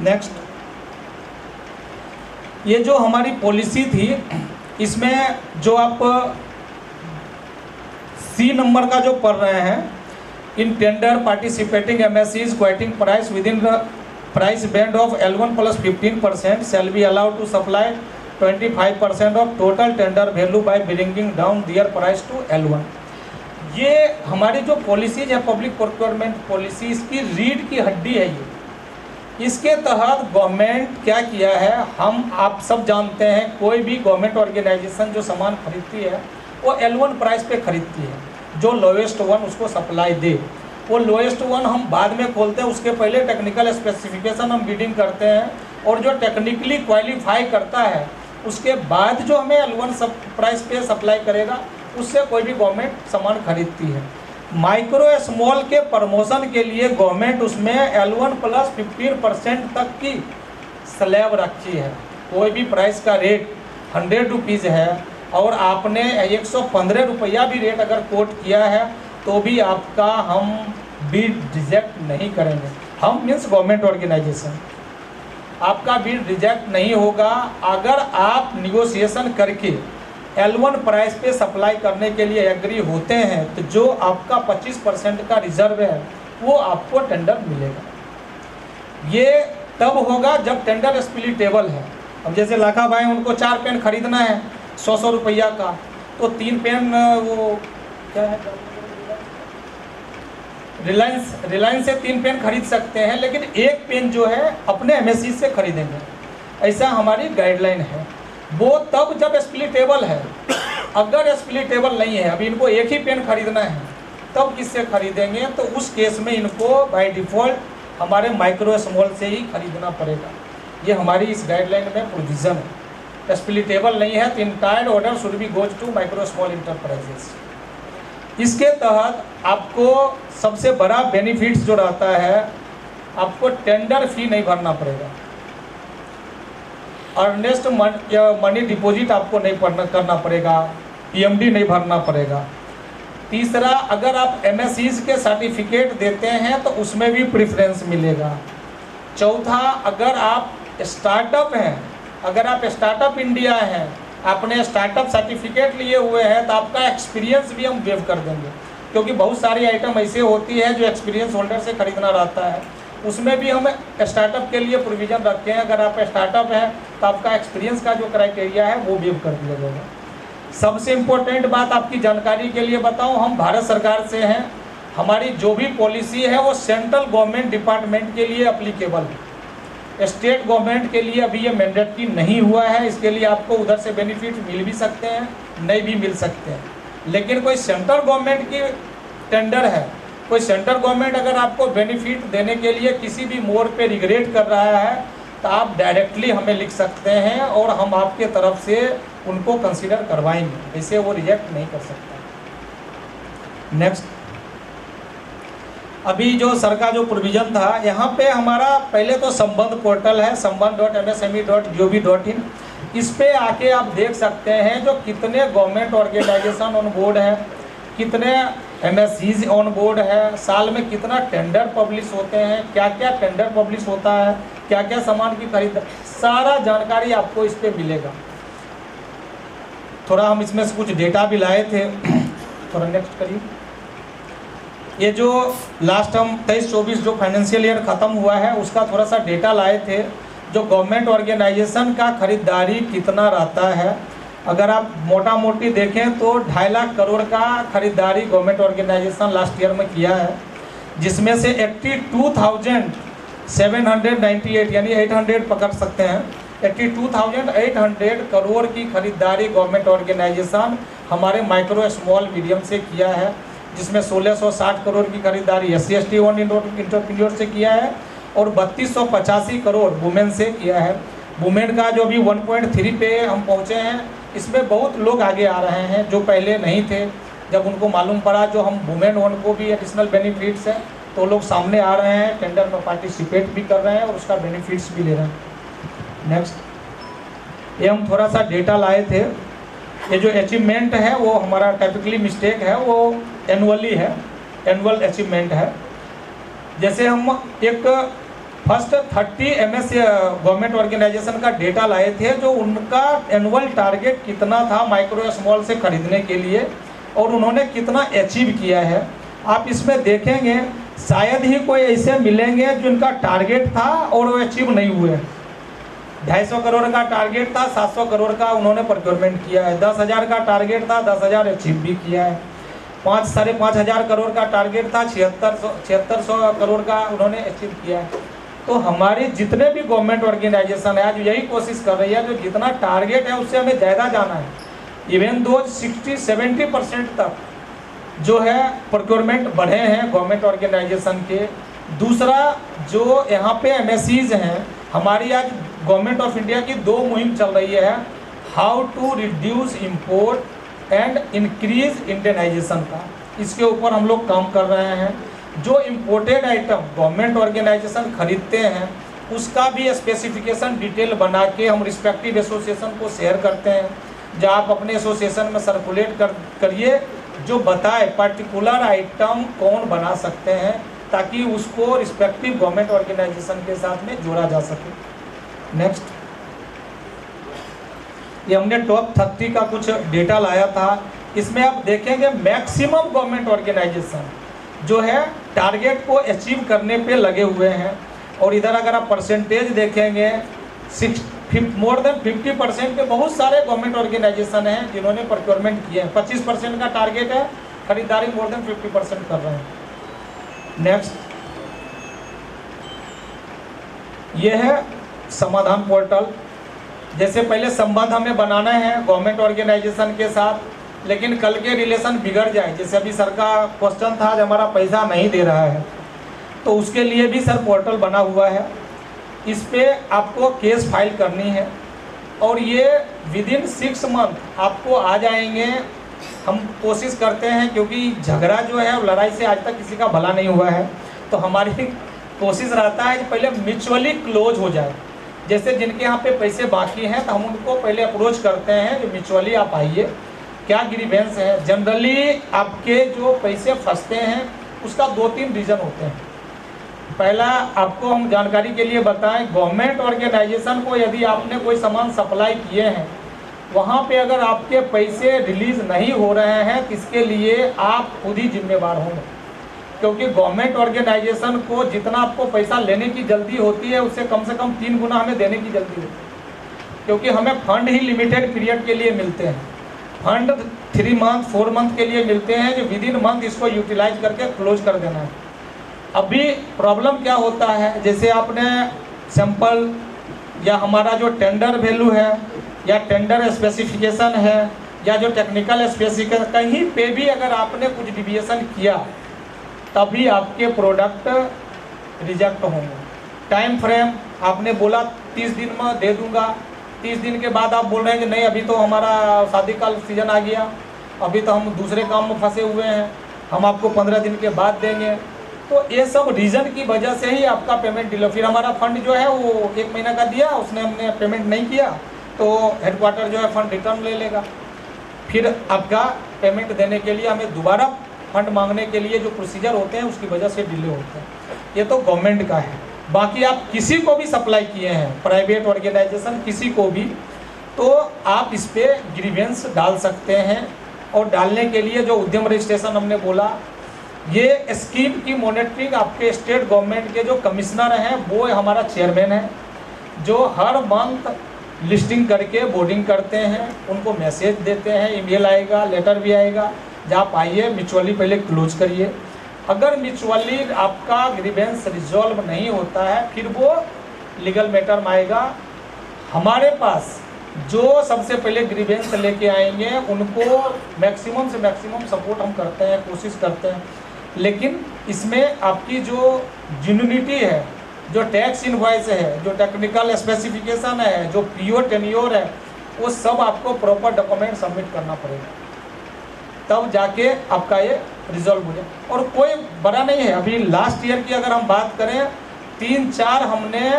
[SPEAKER 3] नेक्स्ट, ये जो हमारी पॉलिसी थी, इसमें जो आप C नंबर का जो पढ़ रहे हैं, in tender participating MSCs quoting price within the price band of L1 + 15% shall be allowed to supply 25% of total tender value by bringing down their price to L1। ये हमारी जो policies है public procurement policy, इसकी रीढ़ की हड्डी है ये। इसके तहत गवर्नमेंट क्या किया है, हम आप सब जानते हैं, कोई भी गवर्नमेंट ऑर्गेनाइजेशन जो सामान खरीदती है वो L1 प्राइस पे खरीदती है, जो लोएस्ट वन उसको सप्लाई दे। वो लोएस्ट वन हम बाद में खोलते हैं, उसके पहले टेक्निकल स्पेसिफिकेशन हम बिडिंग करते हैं, और जो टेक्निकली क्वालिफाई करता है उसके बाद जो हमें L1 सब प्राइस पे सप्लाई करेगा, उससे कोई भी गवर्नमेंट सामान खरीदती है। माइक्रो स्मॉल के प्रमोशन के लिए गवर्नमेंट उसमें L1 + 15% तक की स्लैब रखी है। कोई भी प्राइस का रेट 100 रुपीज़ है और आपने 115 रुपया भी रेट अगर कोट किया है तो भी आपका हम बिड रिजेक्ट नहीं करेंगे। हम मीन्स गवर्नमेंट ऑर्गेनाइजेशन, आपका बिड रिजेक्ट नहीं होगा अगर आप निगोशिएशन करके L1 प्राइस पे सप्लाई करने के लिए एग्री होते हैं, तो जो आपका 25% का रिजर्व है वो आपको टेंडर मिलेगा। ये तब होगा जब टेंडर स्प्लिटेबल है। अब जैसे लाखा भाई उनको 4 पेन खरीदना है 100 रुपया का, तो 3 पेन वो क्या है, रिलायंस से 3 पेन खरीद सकते हैं, लेकिन 1 पेन जो है अपने MSC से खरीदेंगे। ऐसा हमारी गाइडलाइन है। वो तब जब स्प्लिटेबल है, अगर स्प्लिटेबल नहीं है, अभी इनको 1 ही पेन खरीदना है, तब किससे खरीदेंगे, तो उस केस में इनको बाय डिफ़ॉल्ट हमारे माइक्रो स्मॉल से ही खरीदना पड़ेगा। ये हमारी इस गाइडलाइन में प्रोविज़न है। स्प्लिटेबल नहीं है तो entire order should be goes to micro small enterprises. इसके तहत आपको सबसे बड़ा बेनिफिट्स जो रहता है, आपको टेंडर फी नहीं भरना पड़ेगा, अर्नेस्ट मनी डिपॉजिट आपको नहीं करना पड़ेगा, PMD नहीं भरना पड़ेगा। तीसरा, अगर आप MSCs के सर्टिफिकेट देते हैं तो उसमें भी प्रेफरेंस मिलेगा। चौथा, अगर आप स्टार्टअप हैं, अगर आप स्टार्टअप इंडिया हैं, आपने स्टार्टअप सर्टिफिकेट लिए हुए हैं, तो आपका एक्सपीरियंस भी हम वेव कर देंगे, क्योंकि बहुत सारी आइटम ऐसे होती है जो एक्सपीरियंस होल्डर से खरीदना रहता है, उसमें भी हम स्टार्टअप के लिए प्रोविज़न रखे हैं। अगर आप स्टार्टअप है तो आपका एक्सपीरियंस का जो क्राइटेरिया है वो वेव कर दिया जाएगा। सबसे इम्पोर्टेंट बात आपकी जानकारी के लिए बताऊं, हम भारत सरकार से हैं हमारी जो भी पॉलिसी है वो सेंट्रल गवर्नमेंट डिपार्टमेंट के लिए अप्लीकेबल है। स्टेट गवर्नमेंट के लिए अभी ये मैंडेटरी नहीं हुआ है, इसके लिए आपको उधर से बेनिफिट मिल भी सकते हैं, नहीं भी मिल सकते हैं। लेकिन कोई सेंट्रल गवर्नमेंट की टेंडर है, कोई सेंट्रल गवर्नमेंट अगर आपको बेनिफिट देने के लिए किसी भी मोड़ पे रिग्रेट कर रहा है तो आप डायरेक्टली हमें लिख सकते हैं और हम आपके तरफ से उनको कंसीडर करवाएंगे, ऐसे वो रिजेक्ट नहीं कर सकता। नेक्स्ट, अभी जो सर का जो प्रोविज़न था, यहाँ पे हमारा पहले तो संबंध पोर्टल है संबंध.msme.gov.in, इस पे आके आप देख सकते हैं जो कितने गवर्नमेंट ऑर्गेनाइजेशन ऑन बोर्ड है, कितने MSCs ऑन बोर्ड है, साल में कितना टेंडर पब्लिश होते हैं, क्या क्या टेंडर पब्लिश होता है, क्या क्या सामान की खरीद, सारा जानकारी आपको इस पे मिलेगा। थोड़ा हम इसमें से कुछ डेटा भी लाए थे, थोड़ा नेक्स्ट करिए। ये जो लास्ट हम 23-24 जो फाइनेंशियल ईयर ख़त्म हुआ है उसका थोड़ा सा डेटा लाए थे, जो गवर्नमेंट ऑर्गेनाइजेशन का खरीदारी कितना रहता है। अगर आप मोटा मोटी देखें तो 2.5 लाख करोड़ का खरीदारी गवर्नमेंट ऑर्गेनाइजेशन लास्ट ईयर में किया है, जिसमें से 82,798 यानी 800 पकड़ सकते हैं, 82,800 करोड़ की खरीदारी गवर्नमेंट ऑर्गेनाइजेशन हमारे माइक्रो स्मॉल मीडियम से किया है, जिसमें 1660 करोड़ की खरीदारी SC/ST वन इंटरप्रीन्योर से किया है और 3285 करोड़ वुमेन से किया है। वुमेन का जो भी 1.3 पे हम पहुँचे हैं, इसमें बहुत लोग आगे आ रहे हैं जो पहले नहीं थे। जब उनको मालूम पड़ा जो हम वुमेन वन को भी एडिशनल बेनिफिट्स हैं तो लोग सामने आ रहे हैं, टेंडर में पार्टिसिपेट भी कर रहे हैं और उसका बेनिफिट्स भी ले रहे हैं। नेक्स्ट, ये हम थोड़ा सा डेटा लाए थे। ये जो अचीवमेंट है वो हमारा टाइपिकली मिस्टेक है, वो एनुअली है, एनुअल अचीवमेंट है। जैसे हम एक फर्स्ट 30 MS गवर्नमेंट ऑर्गेनाइजेशन का डेटा लाए थे, जो उनका एनुअल टारगेट कितना था माइक्रो स्मॉल से खरीदने के लिए और उन्होंने कितना अचीव किया है। आप इसमें देखेंगे शायद ही कोई ऐसे मिलेंगे जिनका टारगेट था और वो अचीव नहीं हुए। 250 करोड़ का टारगेट था, 700 करोड़ का उन्होंने प्रोक्योरमेंट किया है। 10,000 का टारगेट था, 10,000 अचीव भी किया है। 5-5.5 करोड़ का टारगेट था, 7600 करोड़ का उन्होंने अचीव किया है। तो हमारी जितने भी गवर्नमेंट ऑर्गेनाइजेशन है आज यही कोशिश कर रही है जो जितना टारगेट है उससे हमें ज़्यादा जाना है। इवन दो 60-70% तक जो है प्रोक्योरमेंट बढ़े हैं गवर्नमेंट ऑर्गेनाइजेशन के। दूसरा जो यहाँ पे MSCs हैं, हमारी आज गवर्नमेंट ऑफ इंडिया की 2 मुहिम चल रही है, how to reduce import and increase Indianisation का। इसके ऊपर हम लोग काम कर रहे हैं। जो इम्पोर्टेड आइटम गवर्नमेंट ऑर्गेनाइजेशन खरीदते हैं उसका भी स्पेसिफिकेशन डिटेल बना के हम रिस्पेक्टिव एसोसिएशन को शेयर करते हैं, जहाँ आप अपने एसोसिएशन में सर्कुलेट करिए जो बताए पर्टिकुलर आइटम कौन बना सकते हैं, ताकि उसको रिस्पेक्टिव गवर्नमेंट ऑर्गेनाइजेशन के साथ में जोड़ा जा सके। नेक्स्ट, ये हमने टॉप 30 का कुछ डेटा लाया था। इसमें आप देखेंगे मैक्सिमम गवर्नमेंट ऑर्गेनाइजेशन जो है टारगेट को अचीव करने पे लगे हुए हैं। और इधर अगर आप परसेंटेज देखेंगे मोर देन 50% के बहुत सारे गवर्नमेंट ऑर्गेनाइजेशन हैं जिन्होंने प्रोक्योरमेंट किए हैं। 25% का टारगेट है, खरीदारी मोर देन 50% कर रहे हैं। नेक्स्ट, ये है समाधान पोर्टल। जैसे पहले संबंध हमें बनाना है गवर्नमेंट ऑर्गेनाइजेशन के साथ, लेकिन कल के रिलेशन बिगड़ जाए, जैसे अभी सर का क्वेश्चन था आज हमारा पैसा नहीं दे रहा है, तो उसके लिए भी सर पोर्टल बना हुआ है। इस पे आपको केस फाइल करनी है और ये विदिन 6 मंथ आपको आ जाएंगे। हम कोशिश करते हैं क्योंकि झगड़ा जो है लड़ाई से आज तक किसी का भला नहीं हुआ है, तो हमारी कोशिश रहता है कि पहले म्यूचुअली क्लोज हो जाए। जैसे जिनके यहाँ पे पैसे बाकी हैं तो हम उनको पहले अप्रोच करते हैं कि म्यूचुअली आप आइए, क्या ग्रीवेंस है। जनरली आपके जो पैसे फंसते हैं उसका 2-3 रीज़न होते हैं। पहला आपको हम जानकारी के लिए बताएं, गवर्नमेंट ऑर्गेनाइजेशन को यदि आपने कोई सामान सप्लाई किए हैं, वहाँ पे अगर आपके पैसे रिलीज़ नहीं हो रहे हैं तो इसके लिए आप खुद ही जिम्मेवार होंगे, क्योंकि गवर्नमेंट ऑर्गेनाइजेशन को जितना आपको पैसा लेने की जल्दी होती है उससे कम से कम 3 गुना हमें देने की जल्दी होती है, क्योंकि हमें फंड ही लिमिटेड पीरियड के लिए मिलते हैं। फंड 3 मंथ 4 मंथ के लिए मिलते हैं, जो विद इन मंथ इसको यूटिलाइज करके क्लोज कर देना है। अभी प्रॉब्लम क्या होता है, जैसे आपने सैंपल या हमारा जो टेंडर वैल्यू है या टेंडर स्पेसिफिकेशन है या जो टेक्निकल स्पेसिफिकेशन, कहीं पे भी अगर आपने कुछ डिविएशन किया तभी आपके प्रोडक्ट रिजेक्ट होंगे। टाइम फ्रेम आपने बोला 30 दिन में दे दूंगा, 30 दिन के बाद आप बोल रहे हैं कि नहीं अभी तो हमारा शादी का सीज़न आ गया, अभी तो हम दूसरे काम में फंसे हुए हैं, हम आपको 15 दिन के बाद देंगे। तो ये सब रीज़न की वजह से ही आपका पेमेंट डिले। फिर हमारा फंड जो है वो 1 महीना का दिया, उसने हमने पेमेंट नहीं किया तो हेडक्वार्टर जो है फंड रिटर्न ले लेगा। फिर आपका पेमेंट देने के लिए हमें दोबारा फंड मांगने के लिए जो प्रोसीजर होते हैं उसकी वजह से डिले होते हैं। ये तो गवर्नमेंट का है। बाकी आप किसी को भी सप्लाई किए हैं, प्राइवेट ऑर्गेनाइजेशन किसी को भी, तो आप इस पर ग्रीवेंस डाल सकते हैं। और डालने के लिए जो उद्यम रजिस्ट्रेशन हमने बोला, ये स्कीम की मॉनिटरिंग आपके स्टेट गवर्नमेंट के जो कमिश्नर हैं वो हमारा चेयरमैन है, जो हर मंथ लिस्टिंग करके बोर्डिंग करते हैं, उनको मैसेज देते हैं, ईमेल आएगा, लेटर भी आएगा, जब आप आइए म्यूचुअली पहले क्लोज करिए। अगर म्यूचुअली आपका ग्रीवेंस रिजॉल्व नहीं होता है फिर वो लीगल मैटर में आएगा। हमारे पास जो सबसे पहले ग्रीवेंस लेके आएंगे उनको मैक्सिमम से मैक्सिमम सपोर्ट हम करते हैं, कोशिश करते हैं। लेकिन इसमें आपकी जो जेन्युइनिटी है, जो टैक्स इनवॉइस है, जो टेक्निकल स्पेसिफिकेशन है, जो पीओ टेन्योर है, वो सब आपको प्रॉपर डॉक्यूमेंट सबमिट करना पड़ेगा, तब जाके आपका ये रिजॉल्व हो जाए। और कोई बड़ा नहीं है। अभी लास्ट ईयर की अगर हम बात करें, 3-4 हमने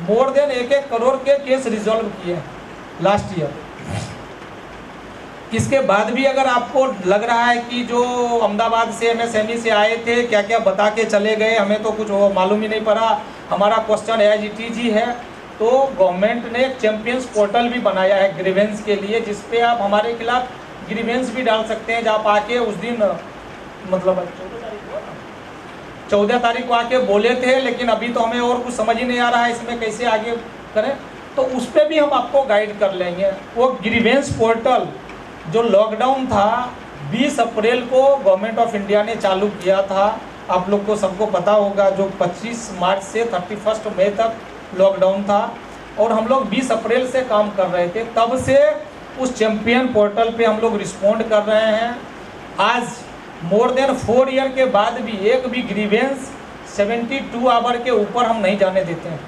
[SPEAKER 3] मोर देन 1-1 करोड़ के केस रिजॉल्व किए हैं लास्ट ईयर। इसके बाद भी अगर आपको लग रहा है कि जो अहमदाबाद से MSME से आए थे क्या क्या बता के चले गए, हमें तो कुछ मालूम ही नहीं पड़ा, हमारा क्वेश्चन एज इट इज ही है, तो गवर्नमेंट ने चैंपियंस पोर्टल भी बनाया है ग्रीवेंस के लिए, जिसपे आप हमारे खिलाफ ग्रीवेंस भी डाल सकते हैं। जब आके उस दिन मतलब 14 तारीख को आके बोले थे, लेकिन अभी तो हमें और कुछ समझ ही नहीं आ रहा है इसमें कैसे आगे करें, तो उस पर भी हम आपको गाइड कर लेंगे। वो ग्रीवेंस पोर्टल जो लॉकडाउन था 20 अप्रैल को गवर्नमेंट ऑफ इंडिया ने चालू किया था, आप लोग को सबको पता होगा, जो 25 मार्च से 31 मई तक लॉकडाउन था और हम लोग 20 अप्रैल से काम कर रहे थे। तब से उस चैंपियन पोर्टल पे हम लोग रिस्पॉन्ड कर रहे हैं। आज मोर देन 4 ईयर के बाद भी एक भी ग्रीवेंस 72 आवर के ऊपर हम नहीं जाने देते हैं।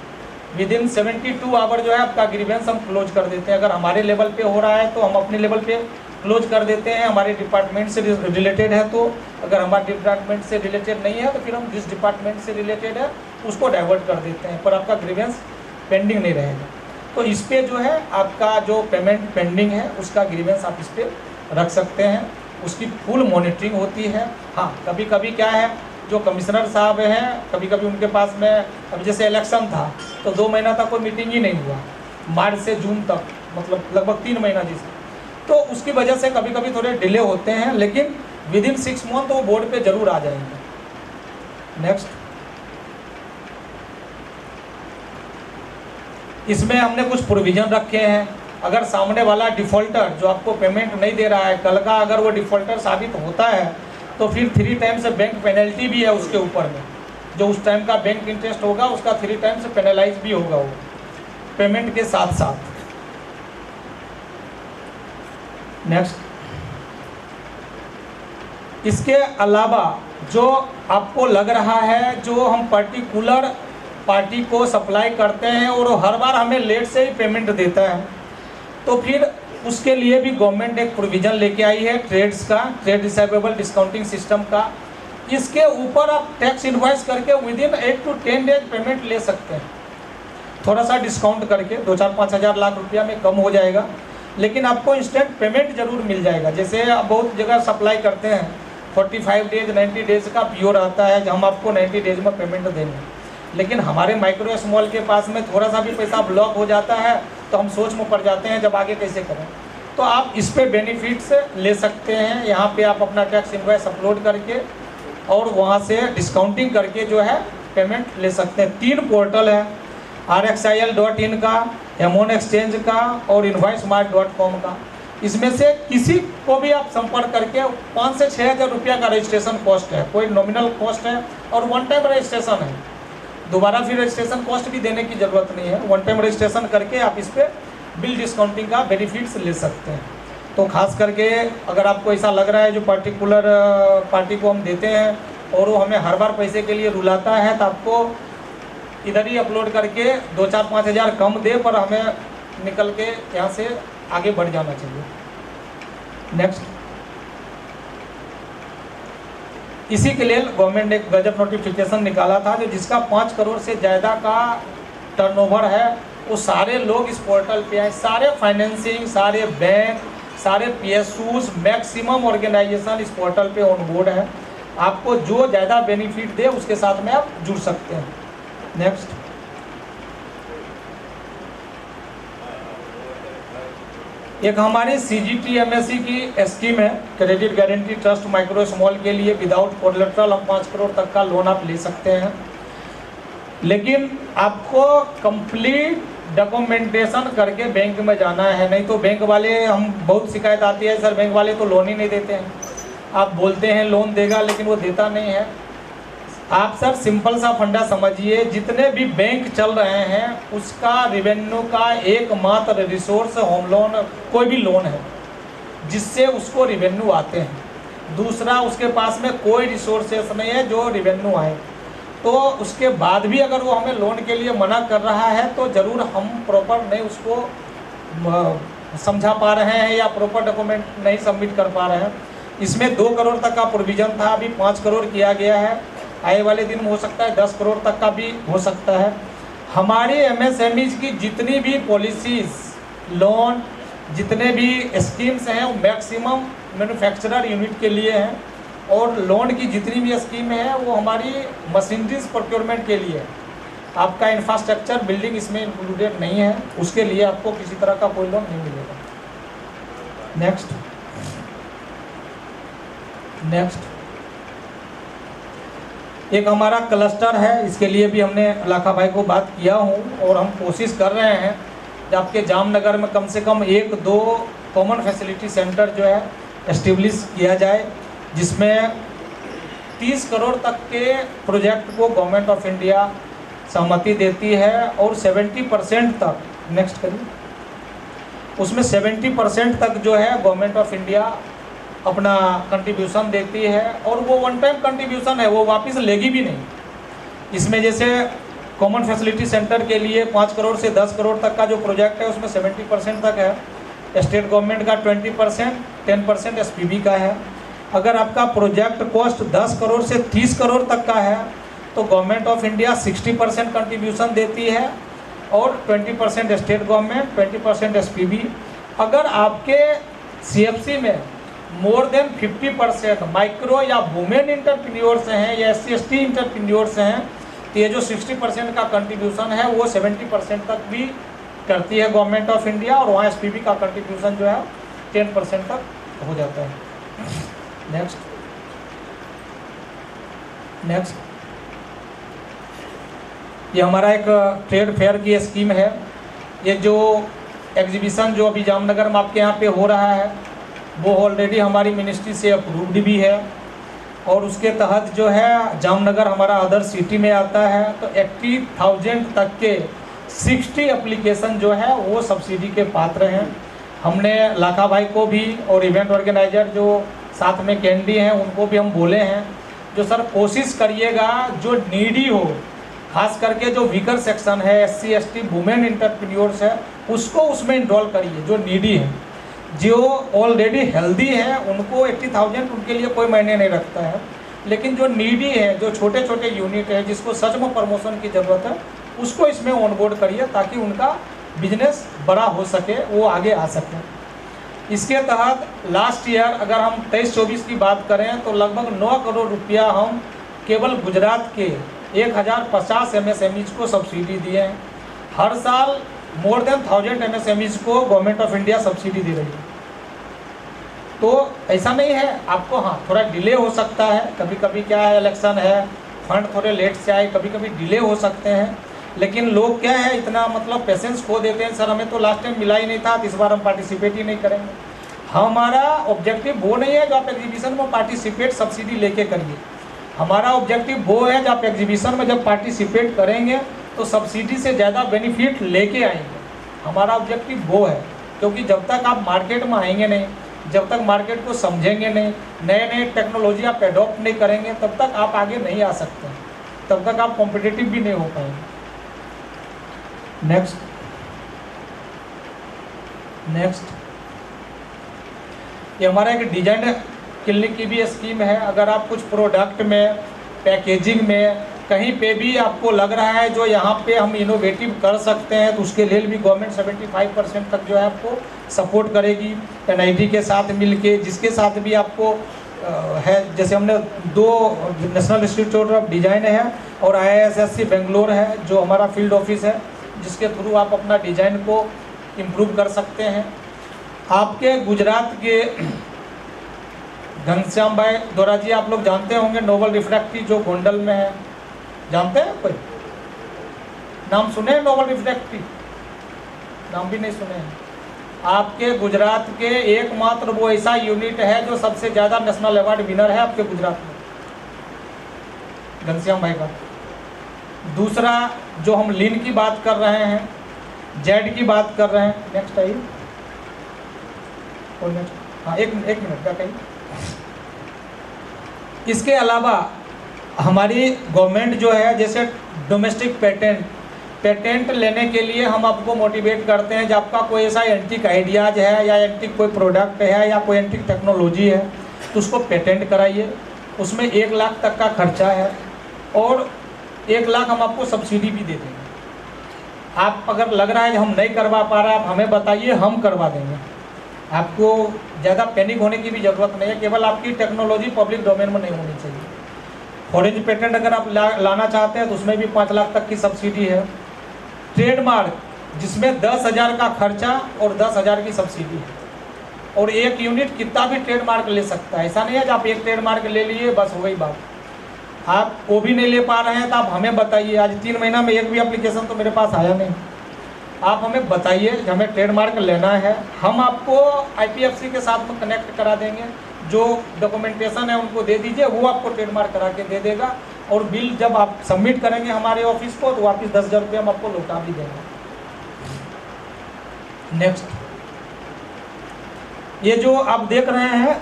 [SPEAKER 3] विद इन 72 आवर जो है आपका ग्रीवेंस हम क्लोज कर देते हैं। अगर हमारे लेवल पे हो रहा है तो हम अपने लेवल पे क्लोज कर देते हैं, हमारे डिपार्टमेंट से रिलेटेड है तो। अगर हमारे डिपार्टमेंट से रिलेटेड नहीं है तो फिर हम जिस डिपार्टमेंट से रिलेटेड है उसको डाइवर्ट कर देते हैं, पर आपका ग्रीवेंस पेंडिंग नहीं रहेगा। तो इस पर जो है आपका जो पेमेंट पेंडिंग है उसका ग्रीवेंस आप इस पर रख सकते हैं, उसकी फुल मॉनिटरिंग होती है। हाँ, कभी कभी क्या है, जो कमिश्नर साहब हैं कभी कभी उनके पास में, अब जैसे इलेक्शन था तो 2 महीना तक कोई मीटिंग ही नहीं हुआ, मार्च से जून तक, मतलब लगभग 3 महीना जिसे, तो उसकी वजह से कभी कभी थोड़े डिले होते हैं, लेकिन विद इन 6 मंथ वो बोर्ड पे जरूर आ जाएंगे। नेक्स्ट, इसमें हमने कुछ प्रोविज़न रखे हैं। अगर सामने वाला डिफ़ॉल्टर जो आपको पेमेंट नहीं दे रहा है, कल का अगर वो डिफ़ॉल्टर साबित होता है तो फिर 3 टाइम्स बैंक पेनल्टी भी है उसके ऊपर में, जो उस टाइम का बैंक इंटरेस्ट होगा उसका 3 टाइम्स पेनलाइज भी होगा वो पेमेंट के साथ साथ। नेक्स्ट, इसके अलावा जो आपको लग रहा है जो हम पर्टिकुलर पार्टी को सप्लाई करते हैं और हर बार हमें लेट से ही पेमेंट देता है, तो फिर उसके लिए भी गवर्नमेंट एक प्रोविज़न लेके आई है ट्रेड्स का, ट्रेड रिसीवेबल डिस्काउंटिंग सिस्टम का। इसके ऊपर आप टैक्स इनवॉइस करके with in 8 to 10 days payment ले सकते हैं, थोड़ा सा डिस्काउंट करके 2-4-5 हज़ार लाख रुपया में कम हो जाएगा, लेकिन आपको इंस्टेंट पेमेंट जरूर मिल जाएगा। जैसे आप बहुत जगह सप्लाई करते हैं 45 डेज 90 डेज का प्योर आता है, हम आपको 90 डेज में पेमेंट देंगे, लेकिन हमारे माइक्रो स्मॉल के पास में थोड़ा सा भी पैसा ब्लॉक हो जाता है तो हम सोच में पड़ जाते हैं जब आगे कैसे करें। तो आप इस पे बेनिफिट्स ले सकते हैं। यहाँ पे आप अपना टैक्स इनवॉइस अपलोड करके और वहाँ से डिस्काउंटिंग करके जो है पेमेंट ले सकते हैं। 3 पोर्टल है, RXIL.in का, हेमोन एक्सचेंज का और invoiceMart.com का। इसमें से किसी को भी आप संपर्क करके 5 से 6 हज़ार रुपया का रजिस्ट्रेशन कॉस्ट है, कोई नॉमिनल कॉस्ट है और वन टाइम रजिस्ट्रेशन है। दोबारा फिर रजिस्ट्रेशन कॉस्ट भी देने की ज़रूरत नहीं है, वन टाइम रजिस्ट्रेशन करके आप इस पर बिल डिस्काउंटिंग का बेनिफिट्स ले सकते हैं। तो खास करके अगर आपको ऐसा लग रहा है जो पर्टिकुलर पार्टी को हम देते हैं और वो हमें हर बार पैसे के लिए रुलाता है, तो आपको इधर ही अपलोड करके 2-4-5 हज़ार कम दे पर हमें निकल के यहाँ से आगे बढ़ जाना चाहिए। नेक्स्ट, इसी के लिए गवर्नमेंट ने एक गजब नोटिफिकेशन निकाला था जो जिसका 5 करोड़ से ज़्यादा का टर्नओवर है वो सारे लोग इस पोर्टल पे आए। सारे फाइनेंसिंग, सारे बैंक, सारे PSUs, मैक्सिमम ऑर्गेनाइजेशन इस पोर्टल पे ऑन बोर्ड है। आपको जो ज़्यादा बेनिफिट दे उसके साथ में आप जुड़ सकते हैं। नेक्स्ट, एक हमारी CGT MSE की स्कीम है, credit guarantee trust micro small के लिए विदाउट कोलेटरल हम 5 करोड़ तक का लोन आप ले सकते हैं। लेकिन आपको कंप्लीट डॉक्यूमेंटेशन करके बैंक में जाना है, नहीं तो बैंक वाले, हम बहुत शिकायत आती है सर बैंक वाले तो लोन ही नहीं देते हैं। आप बोलते हैं लोन देगा लेकिन वो देता नहीं है। आप सर सिंपल सा फंडा समझिए, जितने भी बैंक चल रहे हैं उसका रेवेन्यू का एकमात्र रिसोर्स होम लोन, कोई भी लोन है जिससे उसको रेवेन्यू आते हैं। दूसरा, उसके पास में कोई रिसोर्सेस नहीं है जो रेवेन्यू आए। तो उसके बाद भी अगर वो हमें लोन के लिए मना कर रहा है तो ज़रूर हम प्रॉपर नहीं उसको समझा पा रहे हैं या प्रॉपर डॉक्यूमेंट नहीं सबमिट कर पा रहे हैं। इसमें 2 करोड़ तक का प्रोविज़न था, अभी 5 करोड़ किया गया है। आए वाले दिन में हो सकता है 10 करोड़ तक का भी हो सकता है। हमारी MSMEs की जितनी भी पॉलिसीज़, लोन, जितने भी स्कीम्स हैं वो मैक्सिमम मैन्युफैक्चरर यूनिट के लिए हैं और लोन की जितनी भी स्कीम है वो हमारी मशीनरीज प्रोक्योरमेंट के लिए है। आपका इंफ्रास्ट्रक्चर बिल्डिंग इसमें इंक्लूडेड नहीं है, उसके लिए आपको किसी तरह का कोई लोन नहीं मिलेगा। नेक्स्ट, एक हमारा क्लस्टर है, इसके लिए भी हमने लाखा भाई को बात किया हूँ और हम कोशिश कर रहे हैं कि आपके जामनगर में कम से कम 1-2 कॉमन फैसिलिटी सेंटर जो है एस्टेब्लिश किया जाए, जिसमें 30 करोड़ तक के प्रोजेक्ट को गवर्नमेंट ऑफ इंडिया सहमति देती है और 70% तक, नेक्स्ट करिए, उसमें 70% तक जो है गवर्नमेंट ऑफ इंडिया अपना कंट्रीब्यूशन देती है और वो वन टाइम कंट्रीब्यूशन है, वो वापस लेगी भी नहीं। इसमें जैसे कॉमन फैसिलिटी सेंटर के लिए 5 करोड़ से 10 करोड़ तक का जो प्रोजेक्ट है उसमें 70% तक है स्टेट गवर्नमेंट का, 20%, 10% SPB का है। अगर आपका प्रोजेक्ट कॉस्ट 10 करोड़ से 30 करोड़ तक का है तो गवर्नमेंट ऑफ इंडिया 60% कंट्रीब्यूशन देती है और 20% स्टेट गवर्नमेंट, 20% SPB। अगर आपके CFC में मोर देन 50% माइक्रो या वुमेन इंटरप्रेन्योर्स हैं या SC/ST इंटरप्रेन्योर्स हैं तो ये जो 60% का कंट्रीब्यूशन है वो 70% तक भी करती है गवर्नमेंट ऑफ इंडिया और वहाँ SPB का कंट्रीब्यूशन जो है 10% तक हो जाता है। नेक्स्ट, ये हमारा एक ट्रेड फेयर की स्कीम है। ये जो एग्जीबिशन जो अभी जामनगर में आपके यहाँ पे हो रहा है वो ऑलरेडी हमारी मिनिस्ट्री से अप्रूव्ड भी है और उसके तहत जो है जामनगर हमारा अदर सिटी में आता है तो 80,000 तक के 60 एप्लीकेशन जो है वो सब्सिडी के पात्र हैं। हमने लाखा भाई को भी और इवेंट ऑर्गेनाइजर जो साथ में कैंडी हैं उनको भी हम बोले हैं जो सर कोशिश करिएगा जो नीडी हो, खास करके जो वीकर सेक्शन है, SC/ST वुमेन इंटरप्रेन्योर्स है, उसको उसमें इनरोल करिए। जो नीडी है, जो ऑलरेडी हेल्दी है, उनको 80,000 उनके लिए कोई मायने नहीं रखता है, लेकिन जो नीडी है, जो छोटे छोटे यूनिट है जिसको सच में प्रमोशन की ज़रूरत है, उसको इसमें ऑनबोर्ड करिए ताकि उनका बिजनेस बड़ा हो सके, वो आगे आ सके। इसके तहत लास्ट ईयर अगर हम 23-24 की बात करें तो लगभग 9 करोड़ रुपया हम केवल गुजरात के 1050 MSMEs को सब्सिडी दिए हैं। हर साल मोर देन 1000 MSMEs को गवर्नमेंट ऑफ इंडिया सब्सिडी दे रही है। तो ऐसा नहीं है आपको, हाँ थोड़ा डिले हो सकता है, कभी कभी क्या है इलेक्शन है, फंड थोड़े लेट से आए, कभी कभी डिले हो सकते हैं, लेकिन लोग क्या है इतना मतलब पेशेंस खो देते हैं, सर हमें तो लास्ट टाइम मिला ही नहीं था तो इस बार हम पार्टिसिपेट ही नहीं करेंगे। हमारा ऑब्जेक्टिव वो नहीं है जो आप एग्जीबिशन में पार्टिसिपेट सब्सिडी लेके करिए। हमारा ऑब्जेक्टिव वो है जब आप एग्जीबिशन में जब पार्टिसिपेट करेंगे तो सब्सिडी से ज़्यादा बेनिफिट लेके आएंगे। हमारा ऑब्जेक्टिव वो है, क्योंकि जब तक आप मार्केट में आएंगे नहीं, जब तक मार्केट को समझेंगे नहीं, नए नए टेक्नोलॉजी आप एडॉप्ट नहीं करेंगे, तब तक आप आगे नहीं आ सकते, तब तक आप कॉम्पिटिटिव भी नहीं हो पाएंगे। नेक्स्ट ये हमारा एक डिजाइन क्लिनिक की भी स्कीम है। अगर आप कुछ प्रोडक्ट में, पैकेजिंग में, कहीं पे भी आपको लग रहा है जो यहाँ पे हम इनोवेटिव कर सकते हैं, तो उसके लिए भी गवर्नमेंट 75% तक जो है आपको सपोर्ट करेगी। NIT के साथ मिलके, जिसके साथ भी आपको है, जैसे हमने 2 नेशनल इंस्टीट्यूट ऑफ डिज़ाइन है और IISc बेंगलोर है जो हमारा फील्ड ऑफिस है, जिसके थ्रू आप अपना डिज़ाइन को इम्प्रूव कर सकते हैं। आपके गुजरात के घनश्याम भाई दोरा जी आप लोग जानते होंगे, नोबल रिफ्रैक्टरी जो गोंडल में है, जानते हैं कोई? नाम सुने हैं नोबल रिफ्रैक्टरी? नाम भी नहीं सुने हैं। आपके गुजरात के एकमात्र वो ऐसा यूनिट है जो सबसे ज़्यादा नेशनल अवार्ड विनर है आपके गुजरात में, घनश्याम भाई का। दूसरा जो हम लीन की बात कर रहे हैं, जेड की बात कर रहे हैं, नेक्स्ट आइए, और नेक्स्ट, हाँ एक मिनट क्या कहिए। इसके अलावा हमारी गवर्नमेंट जो है, जैसे डोमेस्टिक पेटेंट लेने के लिए हम आपको मोटिवेट करते हैं। जब आपका कोई ऐसा एंटिक आइडियाज है या एंटिक कोई प्रोडक्ट है या कोई एंटिक टेक्नोलॉजी है तो उसको पेटेंट कराइए। उसमें 1 लाख तक का खर्चा है और 1 लाख हम आपको सब्सिडी भी दे देंगे। आप अगर लग रहा है कि हम नहीं करवा पा रहे, आप हमें बताइए, हम करवा देंगे। आपको ज़्यादा पैनिक होने की भी ज़रूरत नहीं है, केवल आपकी टेक्नोलॉजी पब्लिक डोमेन में नहीं होनी चाहिए। फॉरेन पेटेंट अगर आप लाना चाहते हैं तो उसमें भी 5 लाख तक की सब्सिडी है। ट्रेडमार्क जिसमें 10,000 का खर्चा और 10,000 की सब्सिडी है, और एक यूनिट कितना भी ट्रेडमार्क ले सकता है। ऐसा नहीं है कि आप एक ट्रेडमार्क ले लिए बस हो गई बात। आप वो भी नहीं ले पा रहे हैं तो आप हमें बताइए। आज 3 महीना में एक भी एप्लीकेशन तो मेरे पास आया नहीं। आप हमें बताइए कि हमें ट्रेडमार्क लेना है, हम आपको IPFC के साथ में कनेक्ट करा देंगे। जो डॉक्यूमेंटेशन है उनको दे दीजिए, वो आपको ट्रेडमार्क करा के दे देगा। और बिल जब आप सबमिट करेंगे हमारे ऑफिस को तो वापस 10,000 रुपये हम आपको लौटा भी देंगे। नेक्स्ट, ये जो आप देख रहे हैं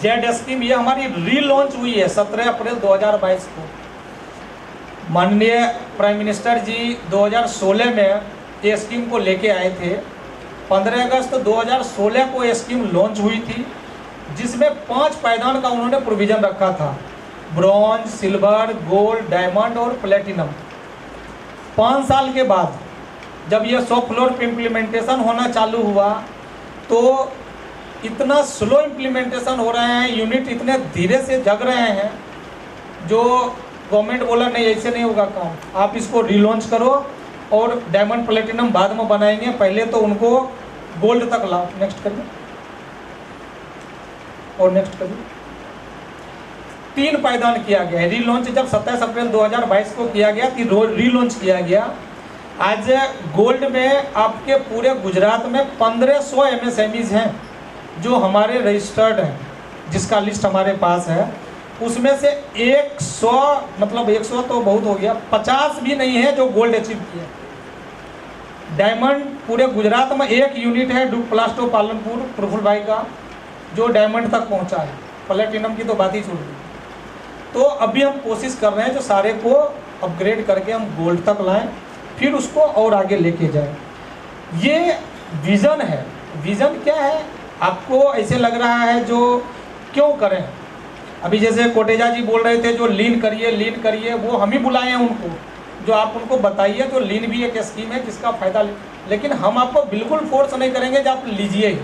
[SPEAKER 3] जेड स्कीम, ये हमारी रीलॉन्च हुई है 17 अप्रैल 2022 को। माननीय प्राइम मिनिस्टर जी 2016 में ये स्कीम को लेके आए थे। 15 अगस्त 2016 को ये स्कीम लॉन्च हुई थी, जिसमें 5 पायदान का उन्होंने प्रोविज़न रखा था, ब्रॉन्ज, सिल्वर, गोल्ड, डायमंड और प्लेटिनम। 5 साल के बाद जब ये शॉप फ्लोर पे इम्प्लीमेंटेशन होना चालू हुआ तो इतना स्लो इम्प्लीमेंटेशन हो रहे हैं, यूनिट इतने धीरे से जग रहे हैं, जो गवर्नमेंट बोला नहीं ऐसे नहीं होगा काम, आप इसको रीलॉन्च करो और डायमंड प्लेटिनम बाद में बनाएंगे, पहले तो उनको गोल्ड तक लाओ। नेक्स्ट करिए और नेक्स्ट करिए। 3 पायदान किया गया है। रीलॉन्च जब 27 अप्रैल 2022 को किया गया, रीलॉन्च किया गया। आज गोल्ड में आपके पूरे गुजरात में 1500 MSMEs हैं जो हमारे रजिस्टर्ड हैं, जिसका लिस्ट हमारे पास है। उसमें से 100 मतलब 100 तो बहुत हो गया, 50 भी नहीं है जो गोल्ड अचीव किया। डायमंड पूरे गुजरात में 1 यूनिट है, डुक प्लास्टो पालनपुर प्रफुल भाई का, जो डायमंड तक पहुंचा है। प्लेटिनम की तो बात ही छूट गई। तो अभी हम कोशिश कर रहे हैं जो सारे को अपग्रेड करके हम गोल्ड तक लाएं, फिर उसको और आगे लेके जाएं। ये विज़न है। विज़न क्या है? आपको ऐसे लग रहा है जो क्यों करें? अभी जैसे कोटेजा जी बोल रहे थे जो लीन करिए, वो हम ही बुलाए हैं उनको, जो आप उनको बताइए। तो लीन भी एक स्कीम है जिसका फ़ायदा, लेकिन हम आपको बिल्कुल फोर्स नहीं करेंगे कि आप लीजिए ही।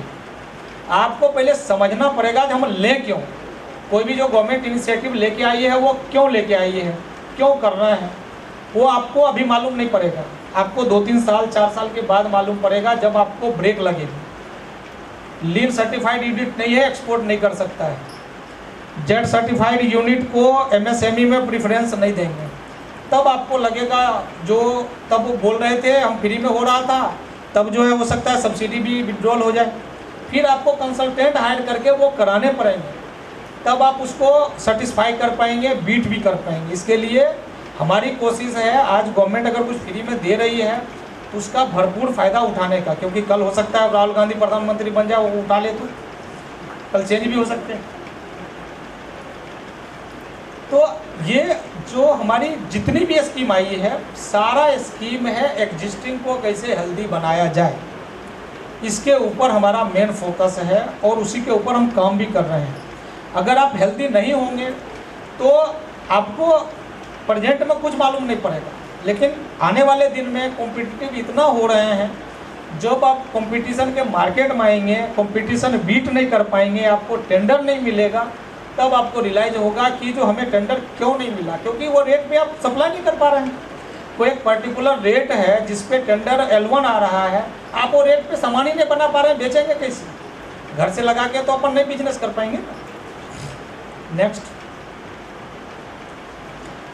[SPEAKER 3] आपको पहले समझना पड़ेगा कि हम लें क्यों। कोई भी जो गवर्नमेंट इनिशिएटिव लेके आई है वो क्यों लेके आई है, क्यों कर रहे हैं, वो आपको अभी मालूम नहीं पड़ेगा। आपको 2-3 साल 4 साल के बाद मालूम पड़ेगा, जब आपको ब्रेक लगेगी। लीन सर्टिफाइड यूनिट नहीं है, एक्सपोर्ट नहीं कर सकता है। जेड सर्टिफाइड यूनिट को MSME में प्रेफरेंस नहीं देंगे। तब आपको लगेगा, जो तब वो बोल रहे थे हम फ्री में हो रहा था, तब जो है हो सकता है सब्सिडी भी विड्रॉल हो जाए। फिर आपको कंसल्टेंट हायर करके वो कराने पड़ेंगे, तब आप उसको सेटिस्फाई कर पाएंगे, बीट भी कर पाएंगे। इसके लिए हमारी कोशिश है, आज गवर्नमेंट अगर कुछ फ्री में दे रही है तो उसका भरपूर फ़ायदा उठाने का, क्योंकि कल हो सकता है राहुल गांधी प्रधानमंत्री बन जाए, वो उठा ले तो कल चेंज भी हो सकते हैं। तो ये जो हमारी जितनी भी स्कीम आई है, सारा स्कीम है एग्जिस्टिंग को कैसे हेल्दी बनाया जाए, इसके ऊपर हमारा मेन फोकस है और उसी के ऊपर हम काम भी कर रहे हैं। अगर आप हेल्दी नहीं होंगे तो आपको प्रेजेंट में कुछ मालूम नहीं पड़ेगा, लेकिन आने वाले दिन में कॉम्पिटिटिव इतना हो रहे हैं, जब आप कंपटीशन के मार्केट में आएंगे, कंपटीशन बीट नहीं कर पाएंगे, आपको टेंडर नहीं मिलेगा, तब आपको रियलाइज होगा कि जो हमें टेंडर क्यों नहीं मिला, क्योंकि वो रेट पे आप सप्लाई नहीं कर पा रहे हैं। कोई एक पर्टिकुलर रेट है जिस पे टेंडर L1 आ रहा है, आप वो रेट पे सामान ही नहीं बना पा रहे हैं, बेचेंगे कैसे? घर से लगा के तो अपन नहीं बिजनेस कर पाएंगे। नेक्स्ट,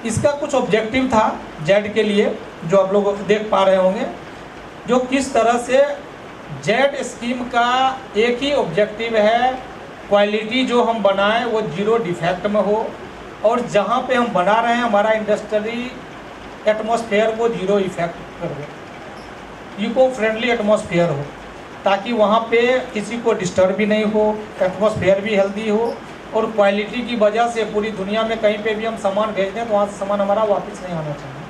[SPEAKER 3] इसका कुछ ऑब्जेक्टिव था जेड के लिए, जो आप लोग देख पा रहे होंगे, जो किस तरह से जेड स्कीम का एक ही ऑब्जेक्टिव है, क्वालिटी जो हम बनाएं वो जीरो डिफेक्ट में हो, और जहाँ पे हम बना रहे हैं हमारा इंडस्ट्री एटमॉस्फेयर वो जीरो इफेक्ट कर हो, इको फ्रेंडली एटमॉस्फेयर हो, ताकि वहाँ पे किसी को डिस्टर्ब भी नहीं हो, एटमॉस्फेयर भी हेल्दी हो, और क्वालिटी की वजह से पूरी दुनिया में कहीं पे भी हम सामान भेज दें तो वहाँ से सामान हमारा वापस नहीं आना चाहिए।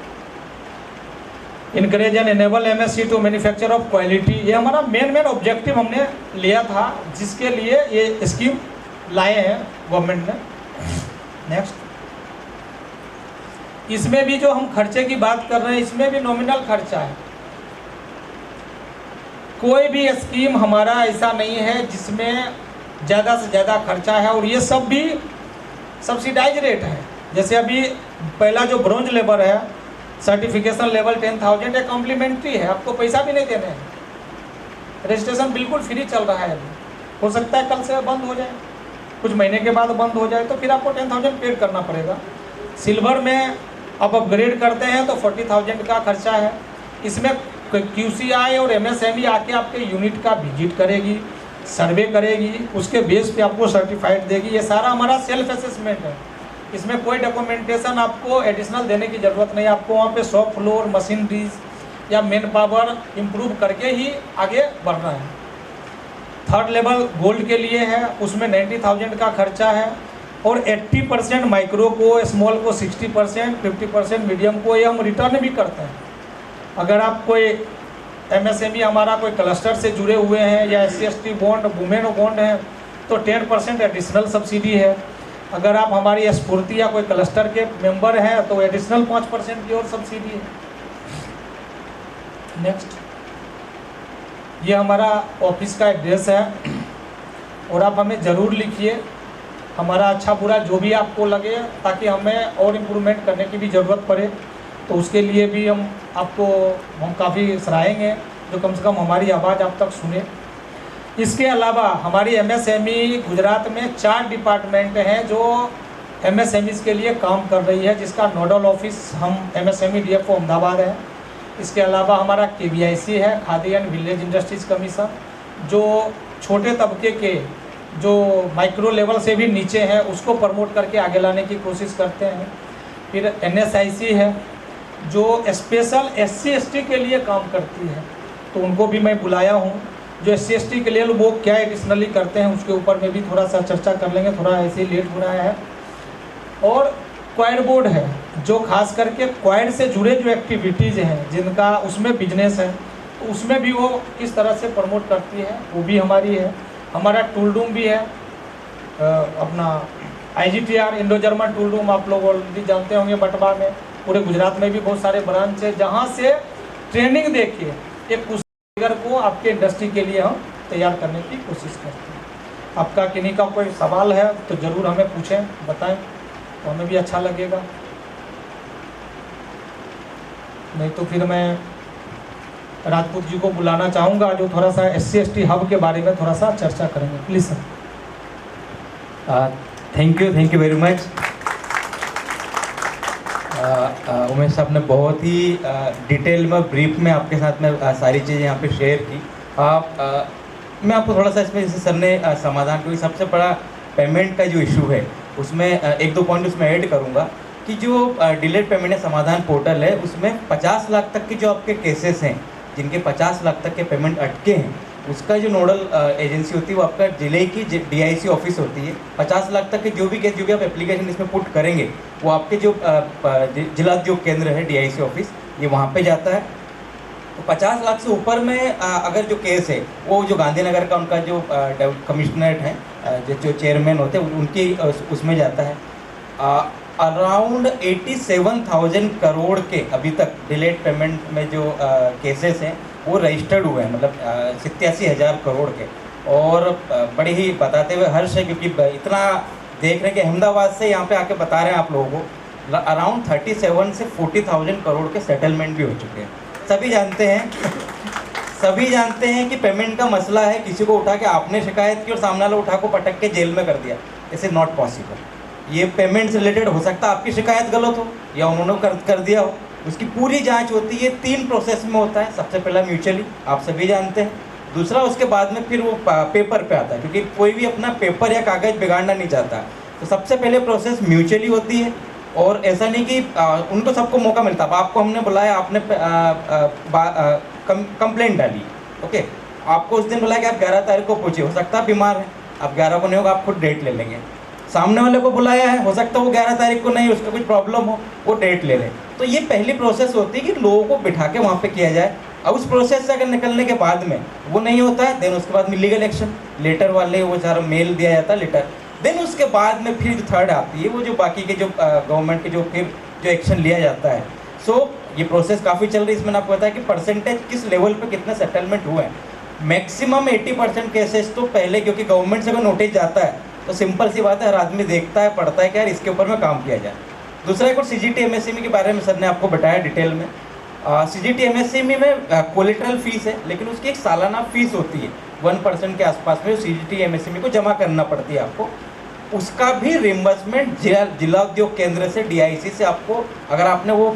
[SPEAKER 3] Encourage and enable MSC to manufacture of quality, ये हमारा मेन ऑब्जेक्टिव हमने लिया था, जिसके लिए ये स्कीम लाए हैं गवर्नमेंट ने। नेक्स्ट, इसमें भी जो हम खर्चे की बात कर रहे हैं, इसमें भी नॉमिनल खर्चा है। कोई भी स्कीम हमारा ऐसा नहीं है जिसमें ज़्यादा से ज़्यादा खर्चा है, और ये सब भी सब्सिडाइज रेट है। जैसे अभी पहला जो ब्रोंज लेवल है, सर्टिफिकेशन लेवल 10,000 है, कॉम्प्लीमेंट्री है, आपको पैसा भी नहीं देने हैं, रजिस्ट्रेशन बिल्कुल फ्री चल रहा है अभी। हो सकता है कल से बंद हो जाए, कुछ महीने के बाद बंद हो जाए, तो फिर आपको 10,000 पेड करना पड़ेगा। सिल्वर में आप अपग्रेड करते हैं तो 40,000 का खर्चा है। इसमें QCI और MSME आके आपके यूनिट का विजिट करेगी, सर्वे करेगी, उसके बेस पे आपको सर्टिफाइड देगी। ये सारा हमारा सेल्फ असेसमेंट है, इसमें कोई डॉक्यूमेंटेशन आपको एडिशनल देने की ज़रूरत नहीं। आपको वहाँ पे शॉप फ्लोर, मशीनरीज या मैन पावर इम्प्रूव करके ही आगे बढ़ना है। थर्ड लेवल गोल्ड के लिए है, उसमें 90,000 का खर्चा है, और 80% माइक्रो को, स्मॉल को 60%, 50% मीडियम को ये हम रिटर्न भी करते हैं। अगर आप कोई MSME हमारा कोई क्लस्टर से जुड़े हुए हैं या SC/ST बॉन्ड, वुमेन बॉन्ड हैं, तो 10% एडिशनल सब्सिडी है। अगर आप हमारी स्फूर्ति या कोई क्लस्टर के मेंबर हैं तो एडिशनल 5% की और सब्सिडी है। नेक्स्ट, ये हमारा ऑफिस का एड्रेस है, और आप हमें ज़रूर लिखिए हमारा अच्छा बुरा जो भी आपको लगे, ताकि हमें और इम्प्रूवमेंट करने की भी ज़रूरत पड़े, तो उसके लिए भी हम काफ़ी सराहेंगे जो कम से कम हमारी आवाज़ आप तक सुने। इसके अलावा हमारी MSME गुजरात में 4 डिपार्टमेंट हैं जो MSMEs के लिए काम कर रही है, जिसका नोडल ऑफिस हम MSME DFO अहमदाबाद है। इसके अलावा हमारा KVIC है, khadi and village industries commission, जो छोटे तबके के जो माइक्रो लेवल से भी नीचे हैं उसको प्रमोट करके आगे लाने की कोशिश करते हैं। फिर NSIC है जो स्पेशल SC/ST के लिए काम करती है, तो उनको भी मैं बुलाया हूँ। जो SC/ST के लिए वो क्या एडिशनली करते हैं उसके ऊपर में भी थोड़ा सा चर्चा कर लेंगे, थोड़ा ऐसे ही लेट हो रहा है। और क्वाड बोर्ड है, जो खास करके क्वाड से जुड़े जो एक्टिविटीज़ हैं जिनका उसमें बिजनेस है, तो उसमें भी वो किस तरह से प्रमोट करती है, वो भी हमारी है। हमारा टूल रूम भी है, अपना IGTR Indo German tool room, आप लोग ऑलरेडी जानते होंगे। बटवा में, पूरे गुजरात में भी बहुत सारे ब्रांच है, जहाँ से ट्रेनिंग देके एक कुशल को आपके इंडस्ट्री के लिए हम तैयार करने की कोशिश करते हैं। आपका किन्हीं का कोई सवाल है तो ज़रूर हमें पूछें, बताएं, तो हमें भी अच्छा लगेगा। नहीं तो फिर मैं राजपूत जी को बुलाना चाहूँगा, जो थोड़ा सा SC/ST हब के बारे में थोड़ा सा चर्चा करेंगे। Please sir.
[SPEAKER 4] Thank you very much. Umesh साहब ने बहुत ही डिटेल में, ब्रीफ में आपके साथ में सारी चीज़ें यहाँ पे शेयर की। आप मैं आपको थोड़ा सा इसमें जैसे सर ने समाधान, क्योंकि सबसे बड़ा पेमेंट का जो इशू है उसमें एक दो पॉइंट उसमें ऐड करूँगा कि जो डिलेड पेमेंट समाधान पोर्टल है उसमें 50 लाख तक के जो आपके केसेस हैं, जिनके 50 लाख तक के पेमेंट अटके हैं, उसका जो नोडल एजेंसी होती है वो आपका जिले की DIC ऑफिस होती है। 50 लाख तक के जो भी केस, जो भी आप एप्लीकेशन इसमें पुट करेंगे, वो आपके जो जिला उद्योग केंद्र है DIC ऑफिस, ये वहाँ पे जाता है। तो 50 लाख से ऊपर में अगर जो केस है वो जो गांधीनगर का उनका जो कमिश्नरेट है, जो चेयरमैन होते हैं उनकी उसमें जाता है। अराउंड 87,000 करोड़ के अभी तक डिलेड पेमेंट में जो केसेस हैं वो रजिस्टर्ड हुए हैं, मतलब 87,000 करोड़ के। और बड़े ही बताते हुए हर्ष है, क्योंकि इतना देख रहे हैं कि अहमदाबाद से यहाँ पे आके बता रहे हैं आप लोगों को अराउंड 37 से 40,000 करोड़ के सेटलमेंट भी हो चुके हैं। सभी जानते हैं कि पेमेंट का मसला है, किसी को उठा के आपने शिकायत की और सामने वाला उठा को पटक के जेल में कर दिया, इट इज़ नॉट पॉसिबल। ये पेमेंट से रिलेटेड हो सकता है आपकी शिकायत गलत हो या उन्होंने कर दिया हो, उसकी पूरी जांच होती है। 3 प्रोसेस में होता है। सबसे पहला म्यूचुअली, आप सभी जानते हैं। दूसरा उसके बाद में फिर वो पेपर पे आता है, क्योंकि कोई भी अपना पेपर या कागज़ बिगाड़ना नहीं चाहता। तो सबसे पहले प्रोसेस म्यूचुअली होती है, और ऐसा नहीं कि उनको सबको मौका मिलता। अब आपको हमने बुलाया, आपने कंप्लेंट डाली, ओके, आपको उस दिन बुलाया कि आप 11 तारीख को पहुँचे, हो सकता है बीमार है, अब 11 को नहीं होगा, आप खुद डेट ले लेंगे। सामने वाले को बुलाया है, हो सकता है वो 11 तारीख को नहीं, उसका कुछ प्रॉब्लम हो, वो डेट ले ले। तो ये पहली प्रोसेस होती है कि लोगों को बिठा के वहाँ पे किया जाए। अब उस प्रोसेस से अगर निकलने के बाद में वो नहीं होता है, देन उसके बाद में लीगल एक्शन, लेटर वाले वो सारा मेल दिया जाता है लेटर। देन उसके बाद में फिर जो थर्ड आती है, वो जो बाकी के जो गवर्नमेंट के जो फिर जो एक्शन लिया जाता है। सो ये प्रोसेस काफ़ी चल रही है। इसमें आपको पता है कि परसेंटेज किस लेवल पे कितने सेटलमेंट हुए हैं। मैक्सिमम 80% केसेस तो पहले, क्योंकि गवर्नमेंट से कोई नोटिस जाता है तो सिंपल सी बात है, हर आदमी देखता है, पढ़ता है कि यार इसके ऊपर में काम किया जाए। दूसरा एक और CGT MSME के बारे में सर ने आपको बताया डिटेल में। CGT MSME में कोलेटरल फीस है, लेकिन उसकी एक सालाना फीस होती है 1% के आसपास में, CGT MSME को जमा करना पड़ती है आपको। उसका भी रिम्बर्समेंट जिला उद्योग केंद्र से DIC से आपको, अगर आपने वो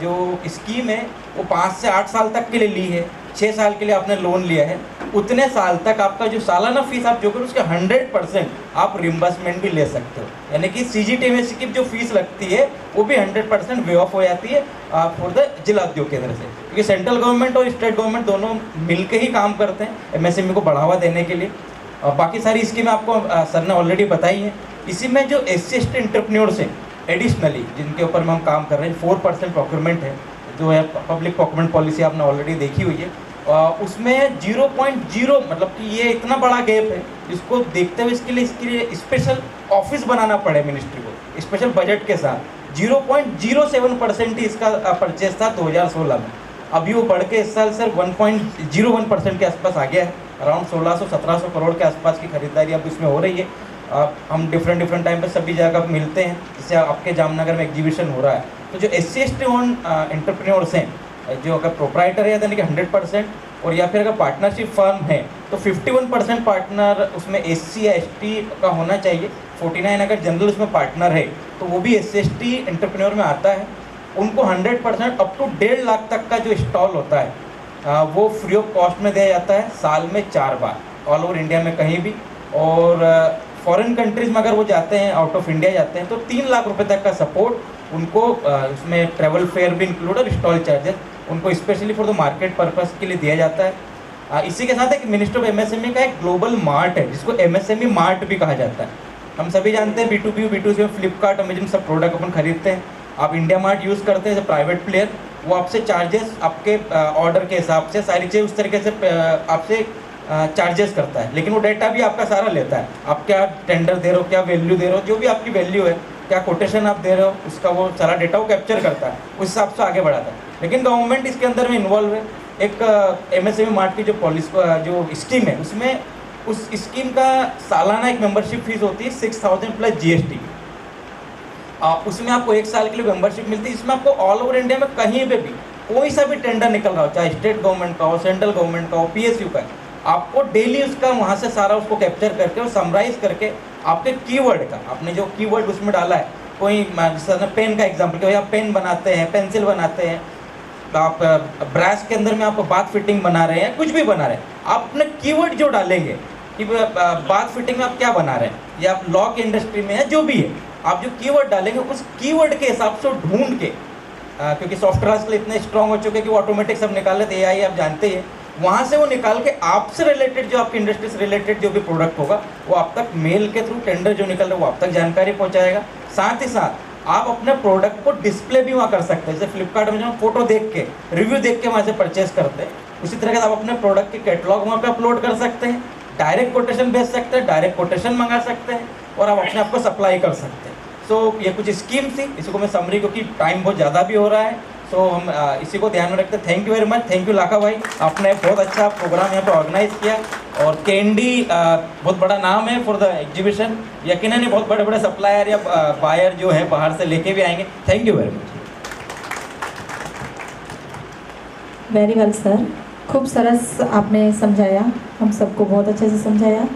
[SPEAKER 4] जो स्कीम है वो 5 से 8 साल तक के लिए ली है, 6 साल के लिए आपने लोन लिया है, उतने साल तक आपका जो सालाना फीस आप जो करो उसके 100% आप रिम्बर्समेंट भी ले सकते हो। यानी कि CGT MSME की जो फीस लगती है वो भी 100% वे ऑफ हो जाती है फॉर द जिला उद्योग केंद्र से, क्योंकि सेंट्रल गवर्नमेंट और स्टेट गवर्नमेंट दोनों मिलकर ही काम करते हैं MSME को बढ़ावा देने के लिए। और बाकी सारी स्कीमें आपको सर ने ऑलरेडी बताई हैं। इसी में जो SC/ST एंटरप्रेन्योर्स हैं एडिशनली, जिनके ऊपर में हम काम कर रहे हैं, 4% प्रोक्योरमेंट है, जो है पब्लिक प्रोक्योरमेंट पॉलिसी आपने ऑलरेडी देखी हुई है। उसमें 0.0, मतलब कि ये इतना बड़ा गैप है, इसको देखते हुए इसके लिए स्पेशल ऑफिस बनाना पड़े मिनिस्ट्री को, स्पेशल बजट के साथ। 0.07% ही इसका परचेज था 2016 में। अभी वो बढ़ के इस साल सर 1.01% के आसपास आ गया है। अराउंड 1600-1700 करोड़ के आसपास की खरीदारी अब इसमें हो रही है। हम डिफरेंट टाइम पर सभी जगह मिलते हैं, जैसे आपके जामनगर में एग्जीबिशन हो रहा है। तो जो SC/ST ओन एंटरप्रेन्योर्स हैं, जो अगर प्रोप्राइटर है यानी कि 100%, और या फिर अगर पार्टनरशिप फर्म है तो 51% पार्टनर उसमें SC या ST का होना चाहिए। 49 अगर जनरल उसमें पार्टनर है तो वो भी SC/ST एंटरप्रेन्योर में आता है। उनको 100% अप टू 1.5 लाख तक का जो स्टॉल होता है वो फ्री ऑफ कॉस्ट में दिया जाता है, साल में 4 बार, ऑल ओवर इंडिया में कहीं भी। और फॉरेन कंट्रीज़ में अगर वो जाते हैं, आउट ऑफ इंडिया जाते हैं, तो 3 लाख रुपए तक का सपोर्ट उनको, उसमें ट्रैवल फेयर भी इंक्लूड और स्टॉल चार्जेस उनको specially for the market purpose के लिए दिया जाता है। इसी के साथ एक मिनिस्टर ऑफ MSME का एक ग्लोबल मार्ट है, जिसको MSME मार्ट भी कहा जाता है। हम सभी जानते हैं B2B B2C में फ्लिपकार्ट, अमेजन सब प्रोडक्ट अपन खरीदते हैं। आप इंडिया मार्ट यूज़ करते हैं एज प्राइवेट प्लेयर, वो आपसे चार्जेस आपके ऑर्डर के हिसाब से सारी चीज़ उस तरीके से आपसे चार्जेस करता है, लेकिन वो डेटा भी आपका सारा लेता है। आप क्या टेंडर दे रहे हो, क्या वैल्यू दे रहे हो, जो भी आपकी वैल्यू है, क्या कोटेशन आप दे रहे हो, उसका वो सारा डेटा वो कैप्चर करता है, उस हिसाब से आगे बढ़ाता है। लेकिन गवर्नमेंट इसके अंदर में इन्वॉल्व है। एक MSME मार्ट की जो पॉलिसी जो स्कीम है, उसमें उस स्कीम का सालाना एक मेंबरशिप फीस होती है 6,000 प्लस GST। उसमें आपको 1 साल के लिए मेंबरशिप मिलती है। इसमें आपको ऑल ओवर इंडिया में कहीं पे भी कोई सा भी टेंडर निकल रहा हो, चाहे स्टेट गवर्नमेंट का हो, सेंट्रल गवर्नमेंट का हो, PSU का, आपको डेली उसका वहाँ से सारा उसको कैप्चर करके और समराइज करके आपके कीवर्ड का, आपने जो कीवर्ड उसमें डाला है, कोई जैसे पेन का एग्जाम्पल, कि आप पेन बनाते हैं, पेंसिल बनाते हैं, आप ब्रश के अंदर में आप बाथ फिटिंग बना रहे हैं, कुछ भी बना रहे हैं, आप अपने कीवर्ड जो डालेंगे कि बाथ फिटिंग में आप क्या बना रहे हैं या आप लॉ की इंडस्ट्री में है, जो भी है, आप जो कीवर्ड डालेंगे उस कीवर्ड के हिसाब से ढूंढ के, क्योंकि सॉफ्टवेयर आजकल इतने स्ट्रांग हो चुके हैं कि वो ऑटोमेटिक सब निकाल लेते हैं, AI आप जानते ही हैं, वहाँ से वो निकाल के आपसे रिलेटेड, जो आपकी इंडस्ट्री से रिलेटेड जो भी प्रोडक्ट होगा वो आप तक मेल के थ्रू टेंडर जो निकल रहा है वो आप तक जानकारी पहुँचाएगा। साथ ही साथ आप अपने प्रोडक्ट को डिस्प्ले भी वहाँ कर सकते हैं, जैसे फ्लिपकार्ट में जो हम फोटो देख के, रिव्यू देख के वहाँ से परचेज करते हैं, उसी तरह से आप अपने प्रोडक्ट के कैटलॉग वहाँ पे अपलोड कर सकते हैं, डायरेक्ट कोटेशन भेज सकते हैं, डायरेक्ट कोटेशन मंगा सकते हैं और आप अपने आप को सप्लाई कर सकते हैं। सो ये कुछ स्कीम थी, इसी को मैं समरी, क्योंकि टाइम बहुत ज़्यादा भी हो रहा है, सो हम इसी को ध्यान में रखते हैं। Thank you very much, thank you Lakha भाई, आपने बहुत अच्छा प्रोग्राम यहाँ पे ऑर्गेनाइज किया और कैंडी बहुत बड़ा नाम है फॉर द एग्जीबिशन, यकीनन ही बहुत बड़े बड़े सप्लायर या बायर जो है बाहर से लेके भी आएंगे। Thank you very much.
[SPEAKER 5] Very well sir, खूब सरस आपने समझाया, हम सबको बहुत अच्छे से समझाया।